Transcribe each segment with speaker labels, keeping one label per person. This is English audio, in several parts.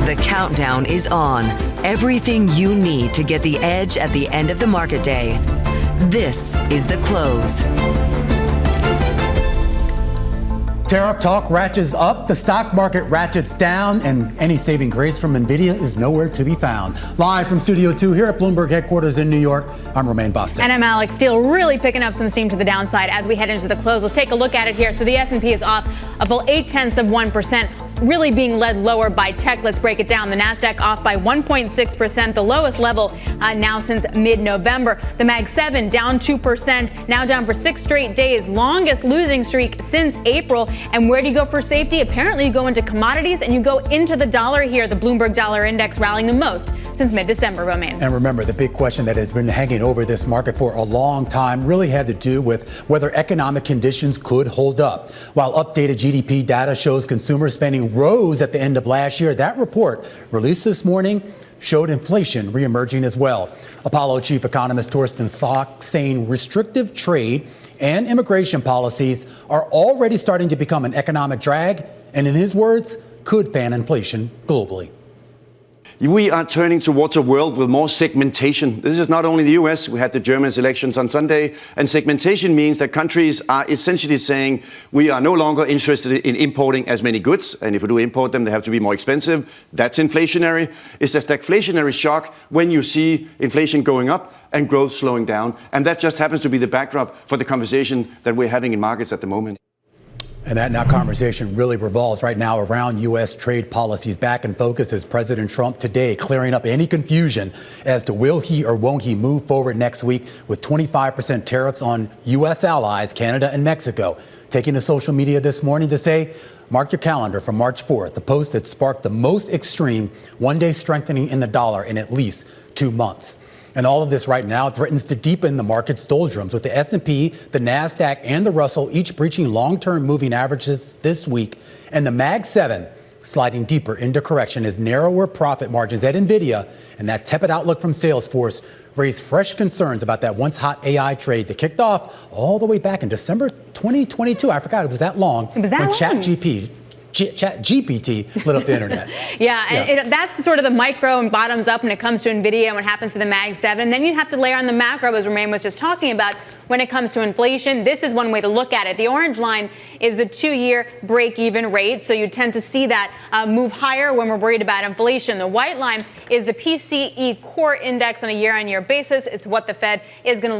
Speaker 1: The countdown is on. Everything you need to get the edge at the end of the market day. This is The Close.
Speaker 2: Tariff talk ratchets up, the stock market ratchets down, and any saving grace from Nvidia is nowhere to be found. Live from Studio 2 here at Bloomberg headquarters in New York, I'm Romaine Boston.
Speaker 3: And I'm Alex Steele, really picking up some steam to the downside as we head into the close. Let's take a look at it here. So the S&P is off a full 0.8%, really being led lower by tech. Let's break it down. The Nasdaq off by 1.6%, the lowest level now since mid-November. The Mag 7 down 2%, now down for 6 straight days, longest losing streak since April. And where do you go for safety? Apparently you go into commodities and you go into the dollar here, the Bloomberg Dollar Index rallying the most since mid-December, Romaine.
Speaker 2: And remember, the big question that has been hanging over this market for a long time really had to do with whether economic conditions could hold up. While updated GDP data shows consumer spending rose at the end of last year, that report released this morning showed inflation reemerging as well. Apollo chief economist Torsten Slok saying restrictive trade and immigration policies are already starting to become an economic drag, and in his words, could fan inflation globally.
Speaker 4: We are turning towards a world with more segmentation. This is not only the US. We had the German elections on Sunday. And segmentation means that countries are essentially saying we are no longer interested in importing as many goods. And if we do import them, they have to be more expensive. That's inflationary. It's a stagflationary shock when you see inflation going up and growth slowing down. And that just happens to be the backdrop for the conversation that we're having in markets at the moment.
Speaker 2: And that now conversation really revolves right now around U.S. trade policies. Back in focus is President Trump today clearing up any confusion as to will he or won't he move forward next week with 25% tariffs on U.S. allies, Canada and Mexico. Taking to social media this morning to say, mark your calendar for March 4th, the post that sparked the most extreme one-day strengthening in the dollar in at least 2 months. And all of this right now threatens to deepen the market's doldrums, with the S&P, the Nasdaq, and the Russell each breaching long-term moving averages this week, and the Mag 7 sliding deeper into correction as narrower profit margins at Nvidia and that tepid outlook from Salesforce raised fresh concerns about that once hot AI trade that kicked off all the way back in December 2022. I forgot it was that long.
Speaker 3: It was that long.
Speaker 2: ChatGPT lit up the internet.
Speaker 3: And that's sort of the micro and bottoms up when it comes to Nvidia and what happens to the Mag 7. And then you have to layer on the macro, as Romaine was just talking about, when it comes to inflation. This is one way to look at it. The orange line is the 2-year break-even rate, so you tend to see that move higher when we're worried about inflation. The white line is the PCE core index on a year-on-year basis. It's what the Fed is going to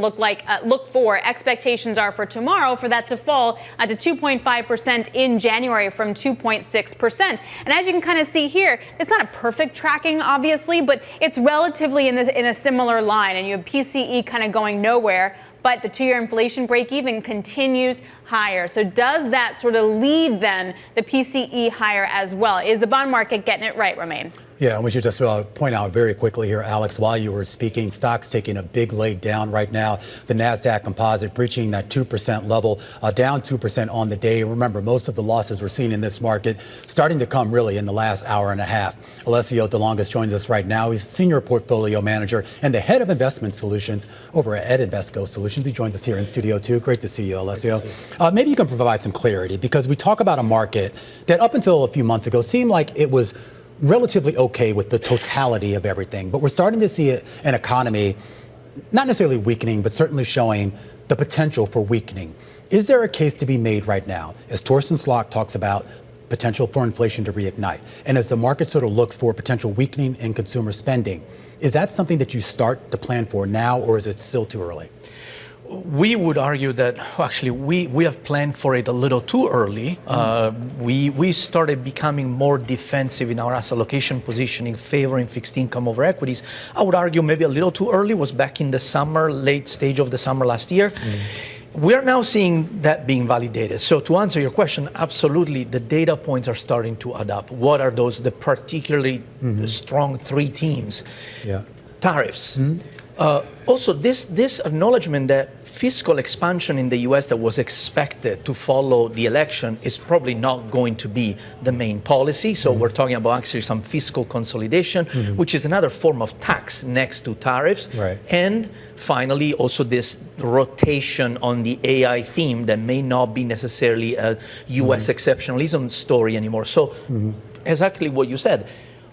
Speaker 3: look for. Expectations are for tomorrow for that to fall to 2.5% in January from 2.6%. And as you can kind of see here, it's not a perfect tracking, obviously, but it's relatively in a similar line. And you have PCE kind of going nowhere, but the 2-year inflation break-even continues higher. So does that sort of lead then the PCE higher as well? Is the bond market getting it right, Romaine?
Speaker 2: Yeah, and we should just point out very quickly here, Alex, while you were speaking, stocks taking a big leg down right now. The Nasdaq Composite breaching that 2% level, down 2% on the day. Remember, most of the losses we're seeing in this market starting to come really in the last hour and a half. Alessio Longis joins us right now. He's Senior Portfolio Manager and the Head of Investment Solutions over at Invesco Solutions. He joins us here in Studio 2. Great to see you, Alessio. Maybe you can provide some clarity, because we talk about a market that up until a few months ago seemed like it was relatively okay with the totality of everything. But we're starting to see an economy not necessarily weakening, but certainly showing the potential for weakening. Is there a case to be made right now, as Torsten Slok talks about potential for inflation to reignite, and as the market sort of looks for potential weakening in consumer spending? Is that something that you start to plan for now, or is it still too early?
Speaker 5: We would argue that actually we have planned for it a little too early. We started becoming more defensive in our asset allocation positioning, favoring fixed income over equities. I would argue maybe a little too early, was back in the summer, late stage of the summer last year. We're now seeing that being validated. So to answer your question, absolutely, the data points are starting to add up. What are those, the particularly strong 3 themes? Tariffs. Also, this acknowledgement that fiscal expansion in the U.S. that was expected to follow the election is probably not going to be the main policy. So we're talking about actually some fiscal consolidation, which is another form of tax next to tariffs. And finally, also this rotation on the AI theme that may not be necessarily a U.S. exceptionalism story anymore. So exactly what you said.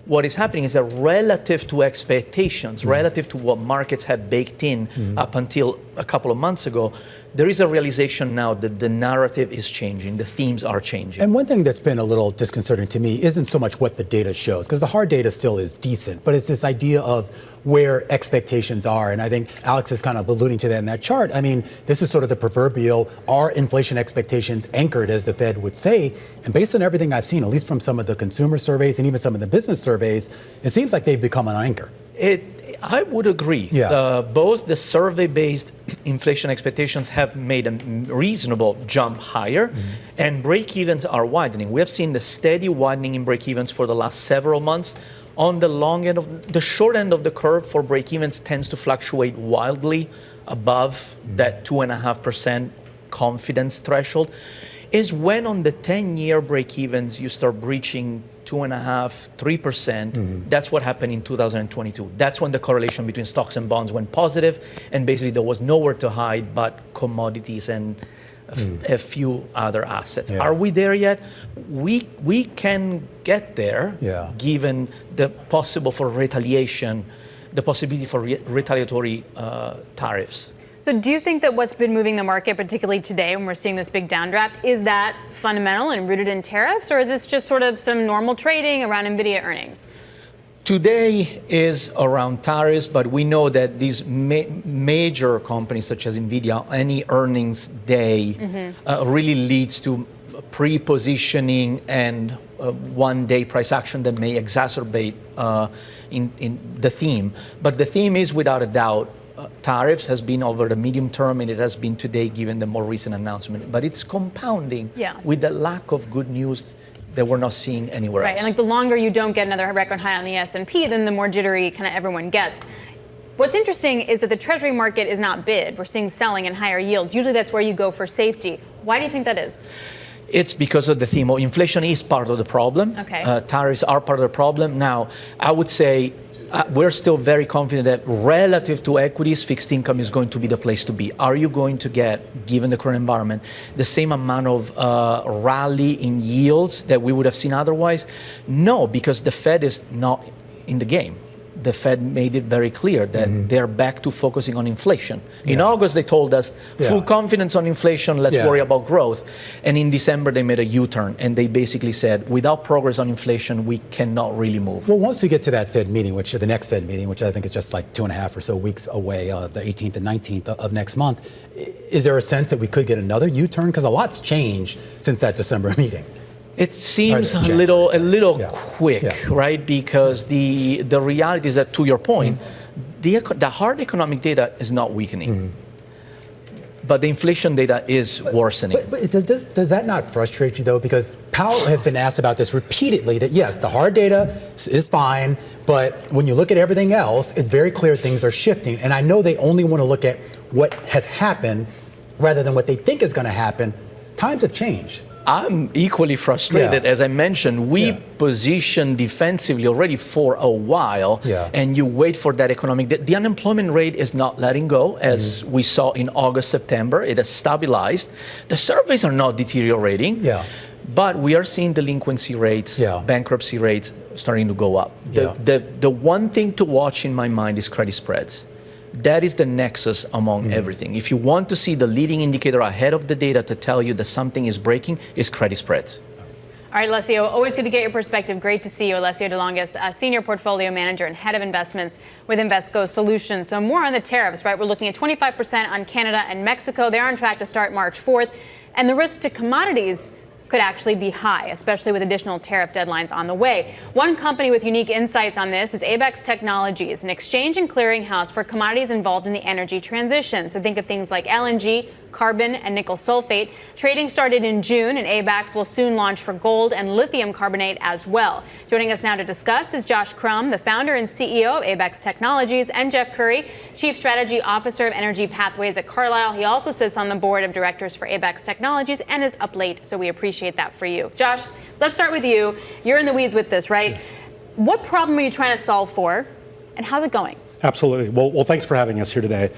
Speaker 5: what is happening is that relative to expectations, relative to what markets had baked in up until a couple of months ago, there is a realization now that the narrative is changing, the themes are changing.
Speaker 2: And one thing that's been a little disconcerting to me isn't so much what the data shows, because the hard data still is decent, but it's this idea of where expectations are. And I think Alex is kind of alluding to that in that chart. I mean, this is sort of the proverbial, are inflation expectations anchored, as the Fed would say? And based on everything I've seen, at least from some of the consumer surveys and even some of the business surveys, it seems like they've become an anchor.
Speaker 5: I would agree.
Speaker 2: Yeah.
Speaker 5: Both the survey-based inflation expectations have made a reasonable jump higher, and break-evens are widening. We have seen the steady widening in break-evens for the last several months. On the long end of the short end of the curve for break-evens tends to fluctuate wildly above that 2.5% confidence threshold. Is when on the 10-year break-evens you start breaching 2.5%, 3%. That's what happened in 2022. That's when the correlation between stocks and bonds went positive, and basically there was nowhere to hide but commodities and a few other assets.
Speaker 2: Yeah.
Speaker 5: Are we there yet? We can get there, given the possible for retaliation, the possibility for retaliatory tariffs.
Speaker 3: So do you think that what's been moving the market, particularly today when we're seeing this big downdraft, is that fundamental and rooted in tariffs, or is this just sort of some normal trading around Nvidia earnings?
Speaker 5: Today is around tariffs, but we know that these major companies such as Nvidia, any earnings day really leads to pre-positioning and one-day price action that may exacerbate in the theme. But the theme is, without a doubt, tariffs has been over the medium term, and it has been today given the more recent announcement. But it's compounding with the lack of good news that we're not seeing anywhere else.
Speaker 3: Right, and like the longer you don't get another record high on the S&P, then the more jittery kind of everyone gets. What's interesting is that the Treasury market is not bid. We're seeing selling and higher yields. Usually that's where you go for safety. Why do you think that is?
Speaker 5: It's because of the theme. Inflation is part of the problem.
Speaker 3: Okay.
Speaker 5: Tariffs are part of the problem. Now, I would say we're still very confident that relative to equities, fixed income is going to be the place to be. Are you going to get, given the current environment, the same amount of rally in yields that we would have seen otherwise? No, because the Fed is not in the game. The Fed made it very clear that they're back to focusing on inflation. In August, they told us full confidence on inflation, let's worry about growth. And in December, they made a U-turn, and they basically said, without progress on inflation, we cannot really move.
Speaker 2: Well, once we get to that Fed meeting, the next Fed meeting, which I think is just like 2.5 or so weeks away, the 18th and 19th of next month, is there a sense that we could get another U-turn? Because a lot's changed since that December meeting.
Speaker 5: It seems a little quick, right? Because the reality is that, to your point, the hard economic data is not weakening, but the inflation data is worsening.
Speaker 2: But does that not frustrate you, though? Because Powell has been asked about this repeatedly, that yes, the hard data is fine, but when you look at everything else, it's very clear things are shifting. And I know they only want to look at what has happened rather than what they think is going to happen. Times have changed.
Speaker 5: I'm equally frustrated. As I mentioned, we position defensively already for a while, and you wait for that economic. The unemployment rate is not letting go, as we saw in August, September. It has stabilized. The surveys are not deteriorating, but we are seeing delinquency rates, bankruptcy rates starting to go up. The one thing to watch in my mind is credit spreads. That is the nexus among everything. If you want to see the leading indicator ahead of the data to tell you that something is breaking, is credit spreads.
Speaker 3: All right, Alessio, always good to get your perspective. Great to see you. Alessio de Longis, Senior Portfolio Manager and Head of Investments with Invesco Solutions. So more on the tariffs, right? We're looking at 25% on Canada and Mexico. They're on track to start March 4th. And the risk to commodities could actually be high, especially with additional tariff deadlines on the way. One company with unique insights on this is Abaxx Technologies, an exchange and clearinghouse for commodities involved in the energy transition. So think of things like LNG, carbon, and nickel sulfate. Trading started in June, and Abaxx will soon launch for gold and lithium carbonate as well. Joining us now to discuss is Josh Crumb, the founder and CEO of Abaxx Technologies, and Jeff Currie, Chief Strategy Officer of Energy Pathways at Carlyle. He also sits on the board of directors for Abaxx Technologies and is up late, so we appreciate that for you. Josh, let's start with you. You're in the weeds with this, right? What problem are you trying to solve for, and how's it going?
Speaker 6: Absolutely. Well, thanks for having us here today.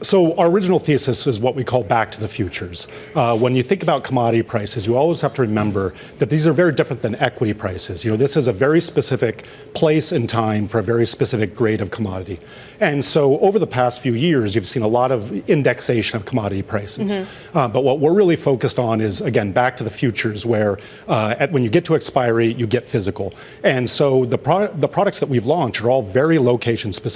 Speaker 6: So our original thesis is what we call back to the futures. When you think about commodity prices, you always have to remember that these are very different than equity prices. This is a very specific place and time for a very specific grade of commodity. And so over the past few years, you've seen a lot of indexation of commodity prices. But what we're really focused on is, again, back to the futures, where when you get to expiry, you get physical. And so the products that we've launched are all very location specific.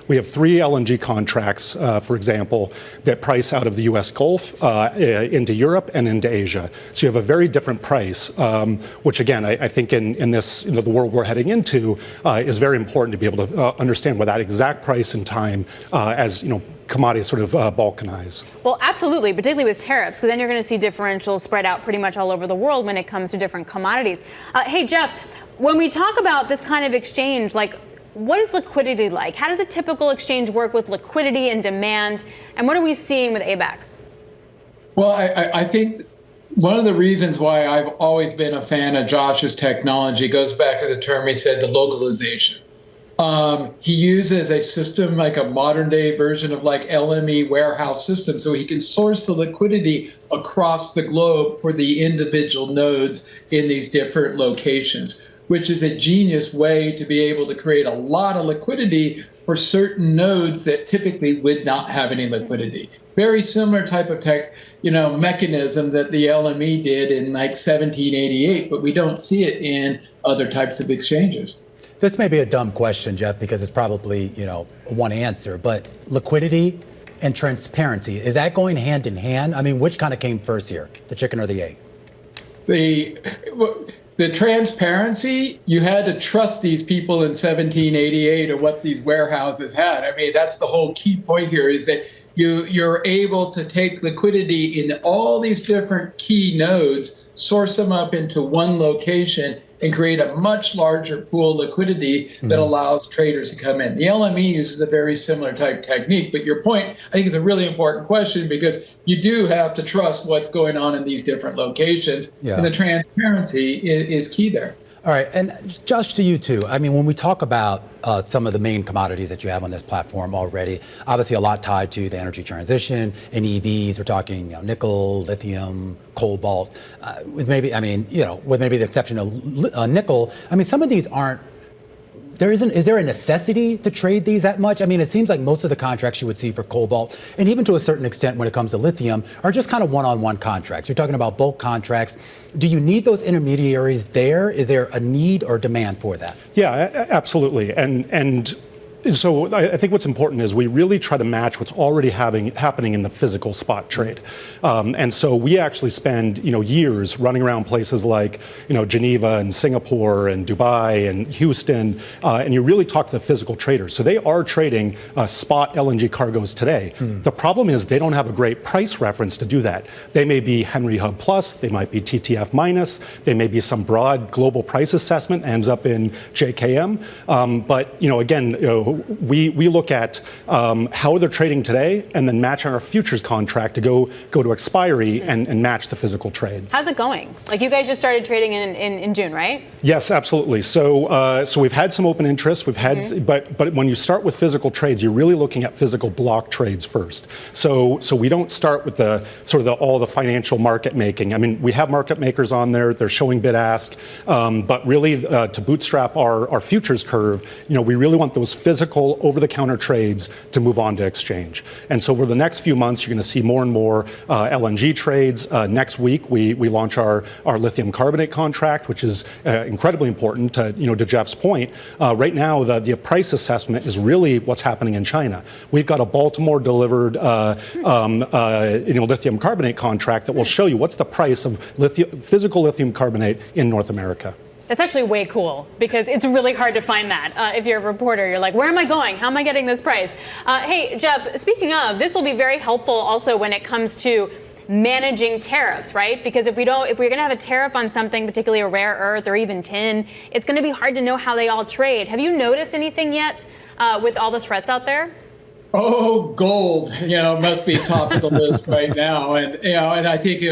Speaker 6: We have 3 LNG contracts, for example, that price out of the U.S. Gulf into Europe and into Asia. So you have a very different price, which again, I think in this, the world we're heading into, is very important to be able to understand what that exact price and time as commodities sort of balkanize.
Speaker 3: Well, absolutely, particularly with tariffs, because then you're going to see differentials spread out pretty much all over the world when it comes to different commodities. Hey, Jeff, when we talk about this kind of exchange, what is liquidity like? How does a typical exchange work with liquidity and demand? And what are we seeing with Abaxx?
Speaker 7: Well, I think one of the reasons why I've always been a fan of Josh's technology goes back to the term he said, the localization. He uses a system like a modern day version of LME warehouse system, so he can source the liquidity across the globe for the individual nodes in these different locations, which is a genius way to be able to create a lot of liquidity for certain nodes that typically would not have any liquidity. Very similar type of mechanism that the LME did in 1788, but we don't see it in other types of exchanges.
Speaker 2: This may be a dumb question, Jeff, because it's probably, one answer, but liquidity and transparency, is that going hand in hand? I mean, which kind of came first here, the chicken or the egg?
Speaker 7: The transparency, you had to trust these people in 1788 or what these warehouses had. I mean, that's the whole key point here, is that you're able to take liquidity in all these different key nodes, source them up into one location, and create a much larger pool of liquidity that allows traders to come in. The LME uses a very similar type technique, but your point, I think, is a really important question, because you do have to trust what's going on in these different locations, and the transparency is key there.
Speaker 2: All right, and Josh, to you too. I mean, when we talk about some of the main commodities that you have on this platform already, obviously a lot tied to the energy transition and EVs. We're talking nickel, lithium, cobalt, with maybe the exception of nickel. I mean, some of these aren't. Is there a necessity to trade these that much? I mean, it seems like most of the contracts you would see for cobalt, and even to a certain extent when it comes to lithium, are just kind of one-on-one contracts. You're talking about bulk contracts. Do you need those intermediaries there? Is there a need or demand for that?
Speaker 6: Yeah, absolutely. And so I think what's important is we really try to match what's already happening in the physical spot trade. And so we actually spend years running around places like Geneva and Singapore and Dubai and Houston, and you really talk to the physical traders. So they are trading spot LNG cargoes today. The problem is they don't have a great price reference to do that. They may be Henry Hub Plus, they might be TTF minus, they may be some broad global price assessment ends up in JKM. But again, we look at how they're trading today and then match our futures contract to go to expiry and match the physical trade.
Speaker 3: How's it going? You guys just started trading in June, right?
Speaker 6: Yes, absolutely. So we've had some open interest. We've had, but when you start with physical trades, you're really looking at physical block trades first. So we don't start with all the financial market making. I mean, we have market makers on there. They're showing bid ask, but really to bootstrap our futures curve, we really want those physical over-the-counter trades to move on to exchange. And so over the next few months, you're going to see more and more LNG trades. Next week, we launch our lithium carbonate contract, which is incredibly important to Jeff's point. Right now, the price assessment is really what's happening in China. We've got a Baltimore-delivered lithium carbonate contract that will show you what's the price of physical lithium carbonate in North America.
Speaker 3: That's actually way cool, because it's really hard to find that. If you're a reporter, you're like, where am I going? How am I getting this price? Hey, Jeff, speaking of, this will be very helpful also when it comes to managing tariffs, right? Because if we're going to have a tariff on something, particularly a rare earth or even tin, it's going to be hard to know how they all trade. Have you noticed anything yet with all the threats out there?
Speaker 7: Oh, gold, must be top of the list right now. And I think,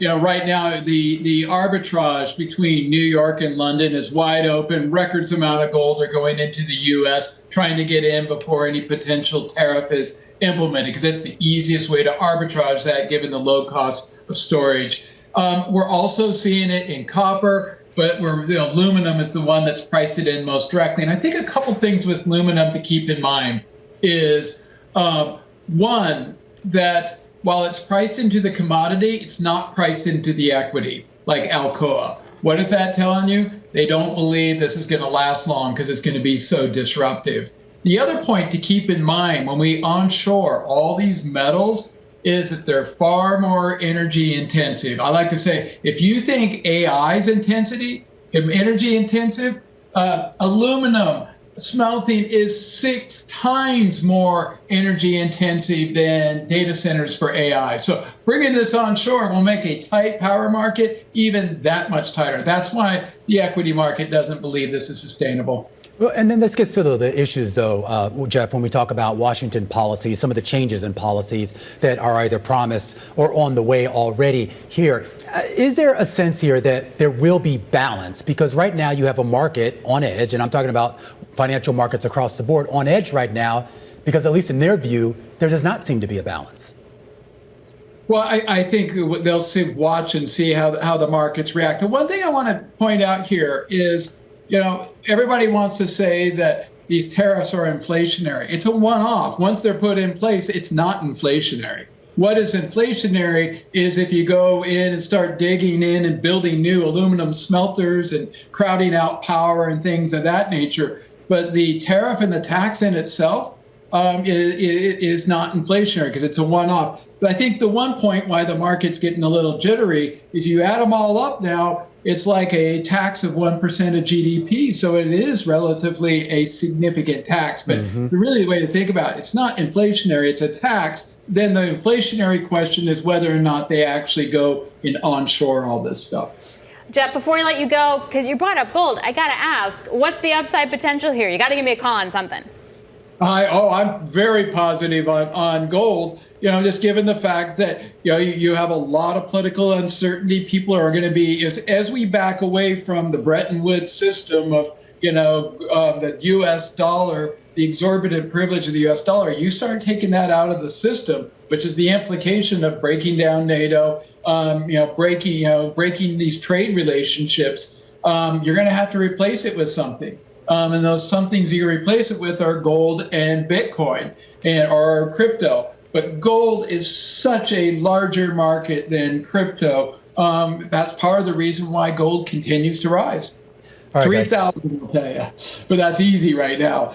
Speaker 7: right now the arbitrage between New York and London is wide open. Records amount of gold are going into the U.S., trying to get in before any potential tariff is implemented, because that's the easiest way to arbitrage that, given the low cost of storage. We're also seeing it in copper, but aluminum is the one that's priced it in most directly. And I think a couple things with aluminum to keep in mind is, one, that while it's priced into the commodity, it's not priced into the equity, like Alcoa. What is that telling you? They don't believe this is going to last long because it's going to be so disruptive. The other point to keep in mind when we onshore all these metals is that they're far more energy intensive. I like to say, if you think AI's energy intensive, aluminum smelting is 6 times more energy intensive than data centers for AI. So bringing this onshore will make a tight power market even that much tighter. That's why the equity market doesn't believe this is sustainable.
Speaker 2: Well, and then this gets to the issues, though, Jeff, when we talk about Washington policy, some of the changes in policies that are either promised or on the way already here. Is there a sense here that there will be balance? Because right now you have a market on edge, and I'm talking about financial markets across the board on edge right now, because at least in their view, there does not seem to be a balance.
Speaker 7: Well, I think they'll watch and see how the markets react. The one thing I want to point out here is, everybody wants to say that these tariffs are inflationary. It's a one-off. Once they're put in place, it's not inflationary. What is inflationary is if you go in and start digging in and building new aluminum smelters and crowding out power and things of that nature. But the tariff and the tax in itself is not inflationary because it's a one-off. But I think the one point why the market's getting a little jittery is you add them all up now, it's like a tax of 1% of GDP. So it is relatively a significant tax. But really the way to think about it, it's not inflationary, it's a tax. Then the inflationary question is whether or not they actually go and onshore all this stuff.
Speaker 3: Jeff, before I let you go, because you brought up gold, I got to ask, what's the upside potential here? You got to give me a call on something.
Speaker 7: I'm very positive on gold, just given the fact that, you have a lot of political uncertainty. People are going to be, as we back away from the Bretton Woods system of, the U.S. dollar, the exorbitant privilege of the U.S. dollar, you start taking that out of the system, which is the implication of breaking down NATO, breaking these trade relationships. You're going to have to replace it with something. And those some things you replace it with are gold and Bitcoin or crypto. But gold is such a larger market than crypto. That's part of the reason why gold continues to rise. 3,000, I'll tell you. But that's easy right now.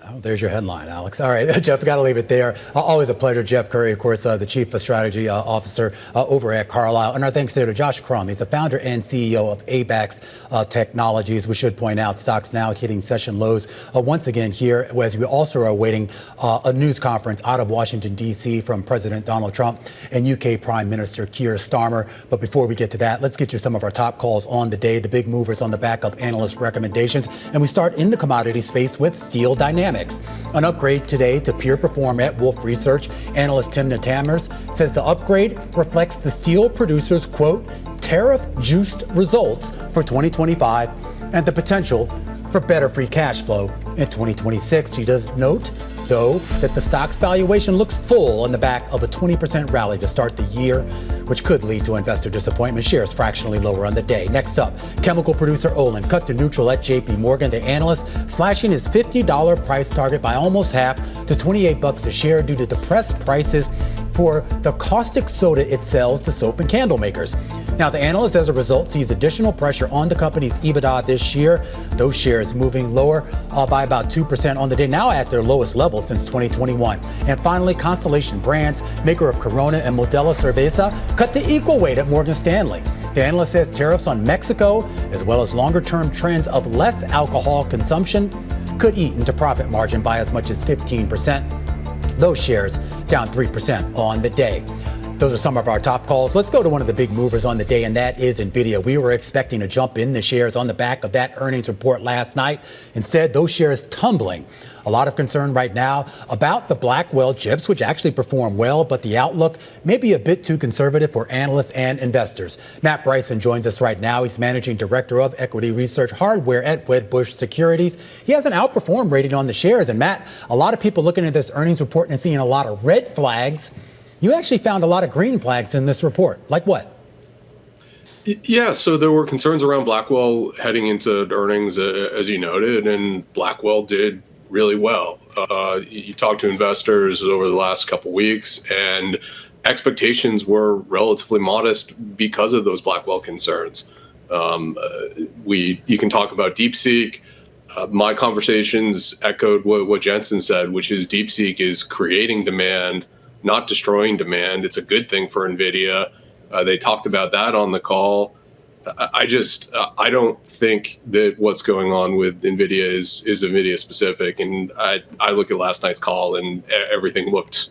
Speaker 2: Oh, there's your headline, Alex. All right, Jeff, we got to leave it there. Always a pleasure. Jeff Currie, of course, the Chief Strategy Officer over at Carlyle. And our thanks there to Josh Crumb. He's the founder and CEO of Abaxx Technologies. We should point out stocks now hitting session lows once again here, as we also are awaiting a news conference out of Washington, D.C. from President Donald Trump and UK Prime Minister Keir Starmer. But before we get to that, let's get you some of our top calls on the day, the big movers on the back of analyst recommendations. And we start in the commodity space with Steel Dynamics. An upgrade today to peer perform at Wolfe Research. Analyst Tim Natamers says the upgrade reflects the steel producers' quote, tariff-juiced results for 2025 and the potential for better free cash flow in 2026. He does note, though, that the stock's valuation looks full on the back of a 20% rally to start the year, which could lead to investor disappointment. Shares fractionally lower on the day. Next up, chemical producer Olin cut to neutral at JP Morgan. The analyst slashing his $50 price target by almost half to $28 a share due to depressed prices for the caustic soda it sells to soap and candle makers. Now, the analyst, as a result, sees additional pressure on the company's EBITDA this year. Those shares moving lower by about 2% on the day, now at their lowest level since 2021. And finally, Constellation Brands, maker of Corona and Modelo Cerveza, cut to equal weight at Morgan Stanley. The analyst says tariffs on Mexico, as well as longer-term trends of less alcohol consumption, could eat into profit margin by as much as 15%. Those shares down 3% on the day. Those are some of our top calls. Let's go to one of the big movers on the day, and that is Nvidia. We were expecting a jump in the shares on the back of that earnings report last night. Instead, those shares tumbling. A lot of concern right now about the Blackwell chips, which actually perform well, but the outlook may be a bit too conservative for analysts and investors. Matt Bryson joins us right now. He's managing director of equity research hardware at Wedbush Securities. He has an outperform rating on the shares. And Matt, a lot of people looking at this earnings report and seeing a lot of red flags. You actually found a lot of green flags in this report. Like what?
Speaker 8: Yeah, so there were concerns around Blackwell heading into earnings, as you noted, and Blackwell did really well. You talked to investors over the last couple weeks, and expectations were relatively modest because of those Blackwell concerns. You can talk about DeepSeek. My conversations echoed what Jensen said, which is DeepSeek is creating demand, not destroying demand. It's a good thing for Nvidia. They talked about that on the call. I don't think that what's going on with Nvidia is Nvidia specific. And I look at last night's call and everything looked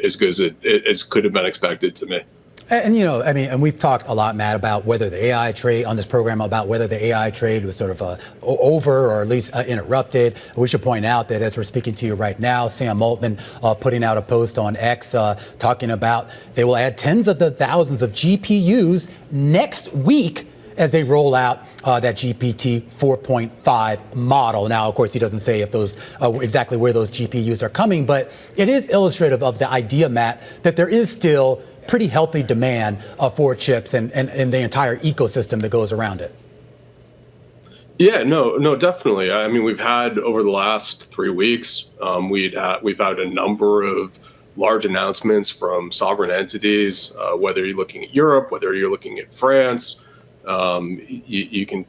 Speaker 8: as good as could have been expected to me.
Speaker 2: And, and we've talked a lot, Matt, about whether the AI trade on this program, about whether the AI trade was sort of over or at least interrupted. We should point out that as we're speaking to you right now, Sam Altman putting out a post on X talking about they will add tens of the thousands of GPUs next week as they roll out that GPT 4.5 model. Now, of course, he doesn't say if those exactly where those GPUs are coming, but it is illustrative of the idea, Matt, that there is still pretty healthy demand for chips and the entire ecosystem that goes around it.
Speaker 8: Yeah, no, definitely. I mean, we've had over the last 3 weeks, we've had a number of large announcements from sovereign entities, whether you're looking at Europe, whether you're looking at France. You can,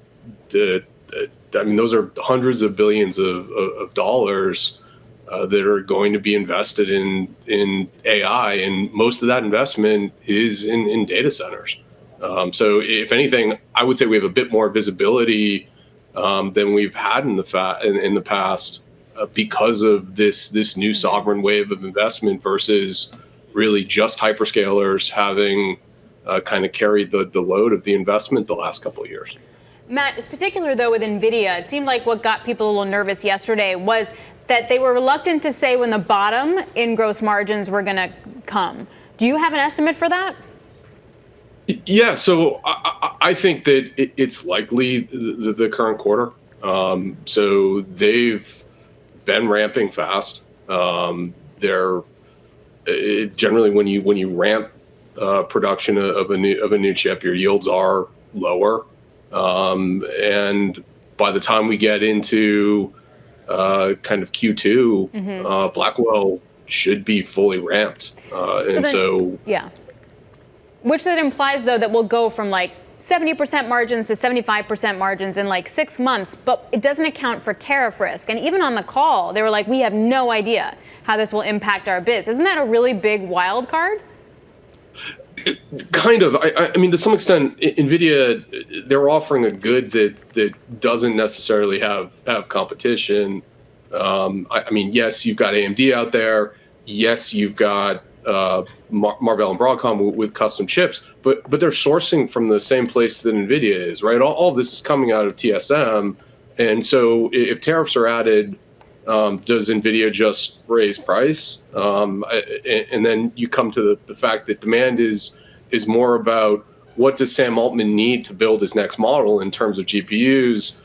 Speaker 8: I mean, those are hundreds of billions of dollars that are going to be invested in AI, and most of that investment is in data centers. So if anything, I would say we have a bit more visibility than we've had in the past because of this new sovereign wave of investment versus really just hyperscalers having kind of carried the load of the investment the last couple of years.
Speaker 3: Matt, it's particular, though, with Nvidia. It seemed like what got people a little nervous yesterday was that they were reluctant to say when the bottom in gross margins were going to come. Do you have an estimate for that?
Speaker 8: Yeah, so I think that it's likely the current quarter. So they've been ramping fast. They're generally when you ramp production of a new chip, your yields are lower, and by the time we get into kind of Q2, Blackwell should be fully ramped, yeah.
Speaker 3: Which that implies, though, that we'll go from like 70% margins to 75% margins in like 6 months, but it doesn't account for tariff risk. And even on the call, they were like, we have no idea how this will impact our biz. Isn't that a really big wild card?
Speaker 8: Kind of. I mean, to some extent, Nvidia, they're offering a good that doesn't necessarily have competition. I mean, yes, you've got AMD out there. Yes, you've got Marvell and Broadcom with custom chips, but they're sourcing from the same place that Nvidia is, right? All this is coming out of TSM, and so if tariffs are added, does Nvidia just raise price? And then you come to the fact that demand is more about what does Sam Altman need to build his next model in terms of GPUs,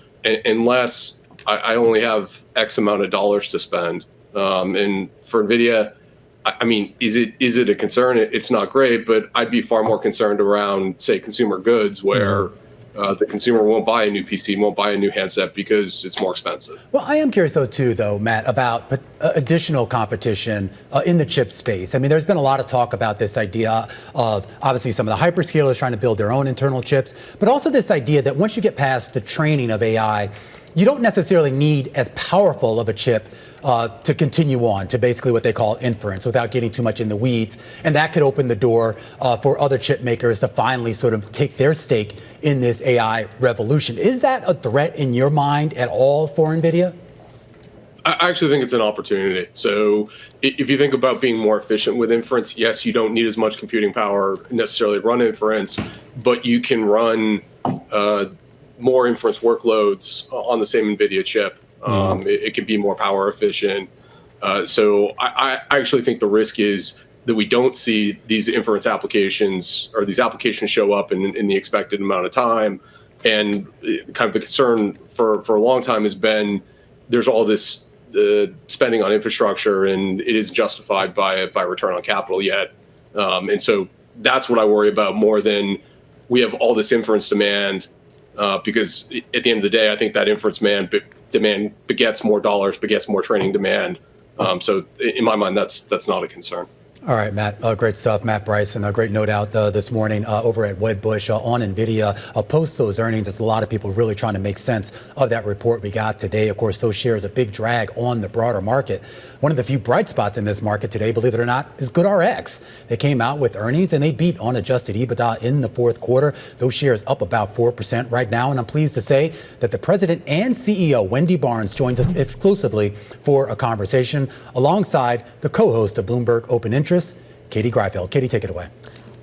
Speaker 8: unless I only have X amount of dollars to spend. And for Nvidia, I mean, is it a concern? It's not great, but I'd be far more concerned around, say, consumer goods, where the consumer won't buy a new PC, won't buy a new handset because it's more expensive.
Speaker 2: Well, I am curious, though, Matt, about additional competition in the chip space. I mean, there's been a lot of talk about this idea of, obviously, some of the hyperscalers trying to build their own internal chips, but also this idea that once you get past the training of AI, you don't necessarily need as powerful of a chip to continue on to basically what they call inference without getting too much in the weeds. And that could open the door for other chip makers to finally sort of take their stake in this AI revolution. Is that a threat in your mind at all for NVIDIA?
Speaker 8: I actually think it's an opportunity. So if you think about being more efficient with inference, yes, you don't need as much computing power necessarily to run inference, but you can run more inference workloads on the same NVIDIA chip. It can be more power efficient. So I actually think the risk is that we don't see these inference applications or these applications show up in the expected amount of time. And kind of the concern for a long time has been there's all this spending on infrastructure and it isn't justified by return on capital yet. And so that's what I worry about more than we have all this inference demand, because at the end of the day, I think that inference demand begets more dollars, begets more training demand. So in my mind, that's not a concern.
Speaker 2: All right, Matt, great stuff. Matt Bryson, a great note out this morning over at Wedbush on Nvidia. Post those earnings, it's a lot of people really trying to make sense of that report we got today. Of course, those shares a big drag on the broader market. One of the few bright spots in this market today, believe it or not, is GoodRX. They came out with earnings and they beat on adjusted EBITDA in the fourth quarter. Those shares up about 4% right now. And I'm pleased to say that the president and CEO, Wendy Barnes, joins us exclusively for a conversation alongside the co-host of Bloomberg Open Interest, Katie Greifeld. Katie, take it away.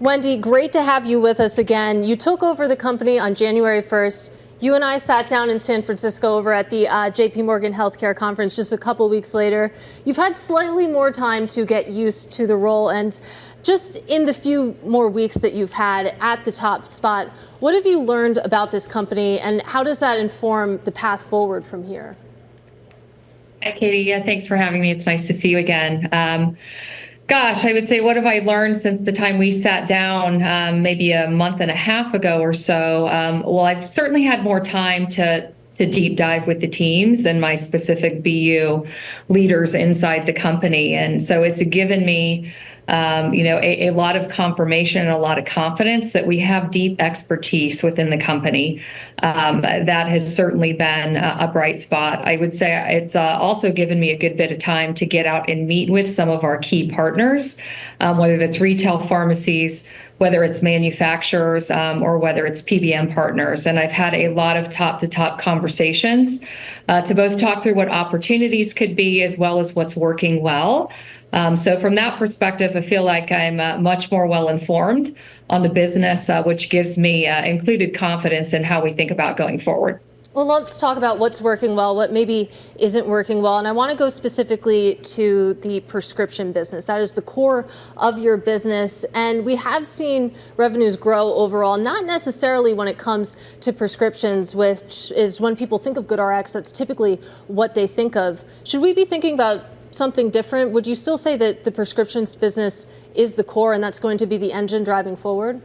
Speaker 9: Wendy, great to have you with us again. You took over the company on January 1st. You and I sat down in San Francisco over at the JP Morgan Healthcare Conference just a couple weeks later. You've had slightly more time to get used to the role. And just in the few more weeks that you've had at the top spot, what have you learned about this company and how does that inform the path forward from here?
Speaker 10: Hi, Katie. Yeah, thanks for having me. It's nice to see you again. Gosh, I would say, what have I learned since the time we sat down maybe a month and a half ago or so? Well, I've certainly had more time to deep dive with the teams and my specific BU leaders inside the company. And so it's given me a lot of confirmation and a lot of confidence that we have deep expertise within the company. That has certainly been a bright spot. I would say it's also given me a good bit of time to get out and meet with some of our key partners, whether it's retail pharmacies, whether it's manufacturers, or whether it's PBM partners. And I've had a lot of top-to-top conversations to both talk through what opportunities could be as well as what's working well. So from that perspective, I feel like I'm much more well-informed on the business, which gives me included confidence in how we think about going forward.
Speaker 9: Well, let's talk about what's working well, what maybe isn't working well. And I want to go specifically to the prescription business. That is the core of your business. And we have seen revenues grow overall, not necessarily when it comes to prescriptions, which is when people think of GoodRx, that's typically what they think of. Should we be thinking about something different? Would you still say that the prescriptions business is the core and that's going to be the engine driving forward?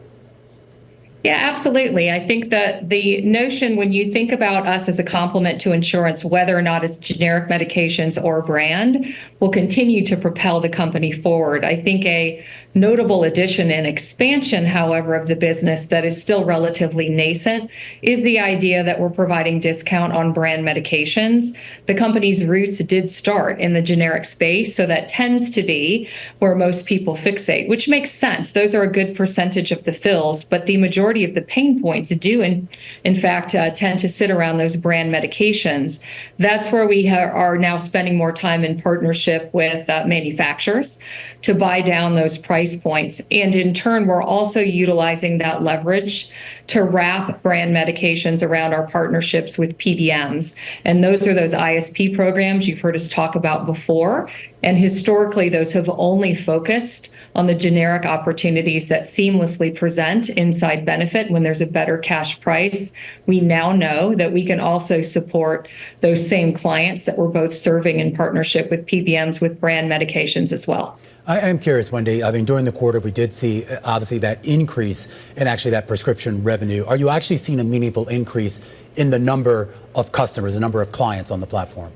Speaker 10: Yeah, absolutely. I think that the notion when you think about us as a complement to insurance, whether or not it's generic medications or brand, will continue to propel the company forward. I think a notable addition and expansion, however, of the business that is still relatively nascent is the idea that we're providing discount on brand medications. The company's roots did start in the generic space, so that tends to be where most people fixate, which makes sense. Those are a good percentage of the fills, but the majority of the pain points do, in fact, tend to sit around those brand medications. That's where we are now spending more time in partnership with manufacturers to buy down those price points. And in turn, we're also utilizing that leverage to wrap brand medications around our partnerships with PBMs. And those are those ISP programs you've heard us talk about before. And historically, those have only focused on the generic opportunities that seamlessly present inside benefit when there's a better cash price. We now know that we can also support those same clients that we're both serving in partnership with PBMs with brand medications as well.
Speaker 2: I am curious, Wendy. I mean, during the quarter, we did see obviously that increase in actually that prescription revenue. Are you actually seeing a meaningful increase in the number of customers, the number of clients on the platform?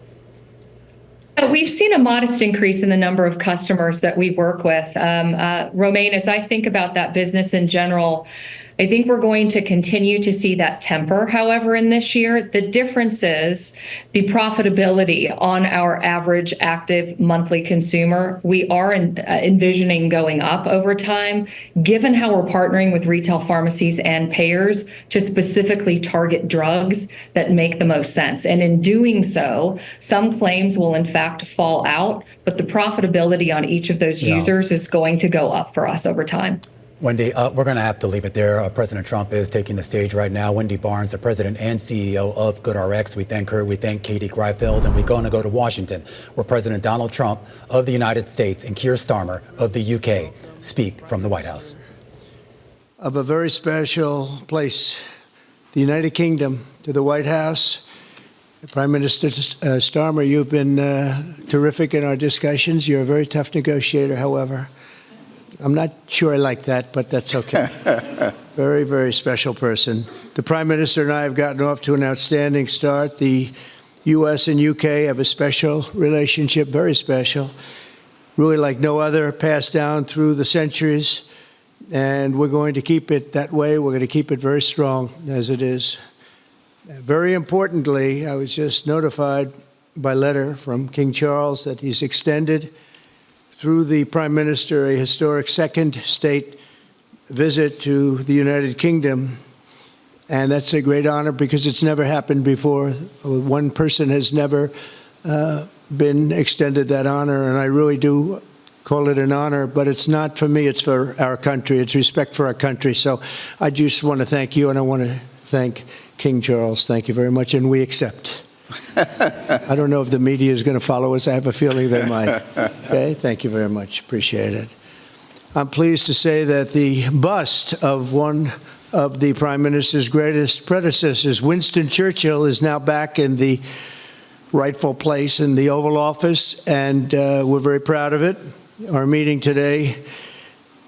Speaker 10: We've seen a modest increase in the number of customers that we work with. Romaine, as I think about that business in general, I think we're going to continue to see that temper, however, in this year. The difference is the profitability on our average active monthly consumer. We are envisioning going up over time, given how we're partnering with retail pharmacies and payers to specifically target drugs that make the most sense. And in doing so, some claims will in fact fall out, but the profitability on each of those users is going to go up for us over time.
Speaker 2: Wendy, we're going to have to leave it there. President Trump is taking the stage right now. Wendy Barnes, the president and CEO of GoodRX. We thank her. We thank Katie Greifeld. And we're going to go to Washington, where President Donald Trump of the United States and Keir Starmer of the UK speak from the White House.
Speaker 11: Of a very special place, the United Kingdom, to the White House. Prime Minister Starmer, you've been terrific in our discussions. You're a very tough negotiator, however. I'm not sure I like that, but that's okay. Very, very special person. The Prime Minister and I have gotten off to an outstanding start. The U.S. and U.K. have a special relationship, very special, really like no other, passed down through the centuries. And we're going to keep it that way. We're going to keep it very strong as it is. Very importantly, I was just notified by letter from King Charles that he's extended through the Prime Minister a historic second state visit to the United Kingdom. And that's a great honor because it's never happened before. One person has never been extended that honor, and I really do call it an honor, but it's not for me, it's for our country. It's respect for our country. So I just want to thank you, and I want to thank King Charles. Thank you very much, and we accept. I don't know if the media is going to follow us. I have a feeling they might. Okay, thank you very much. Appreciate it. I'm pleased to say that the bust of one of the Prime Minister's greatest predecessors, Winston Churchill, is now back in the rightful place in the Oval Office, and we're very proud of it. Our meeting today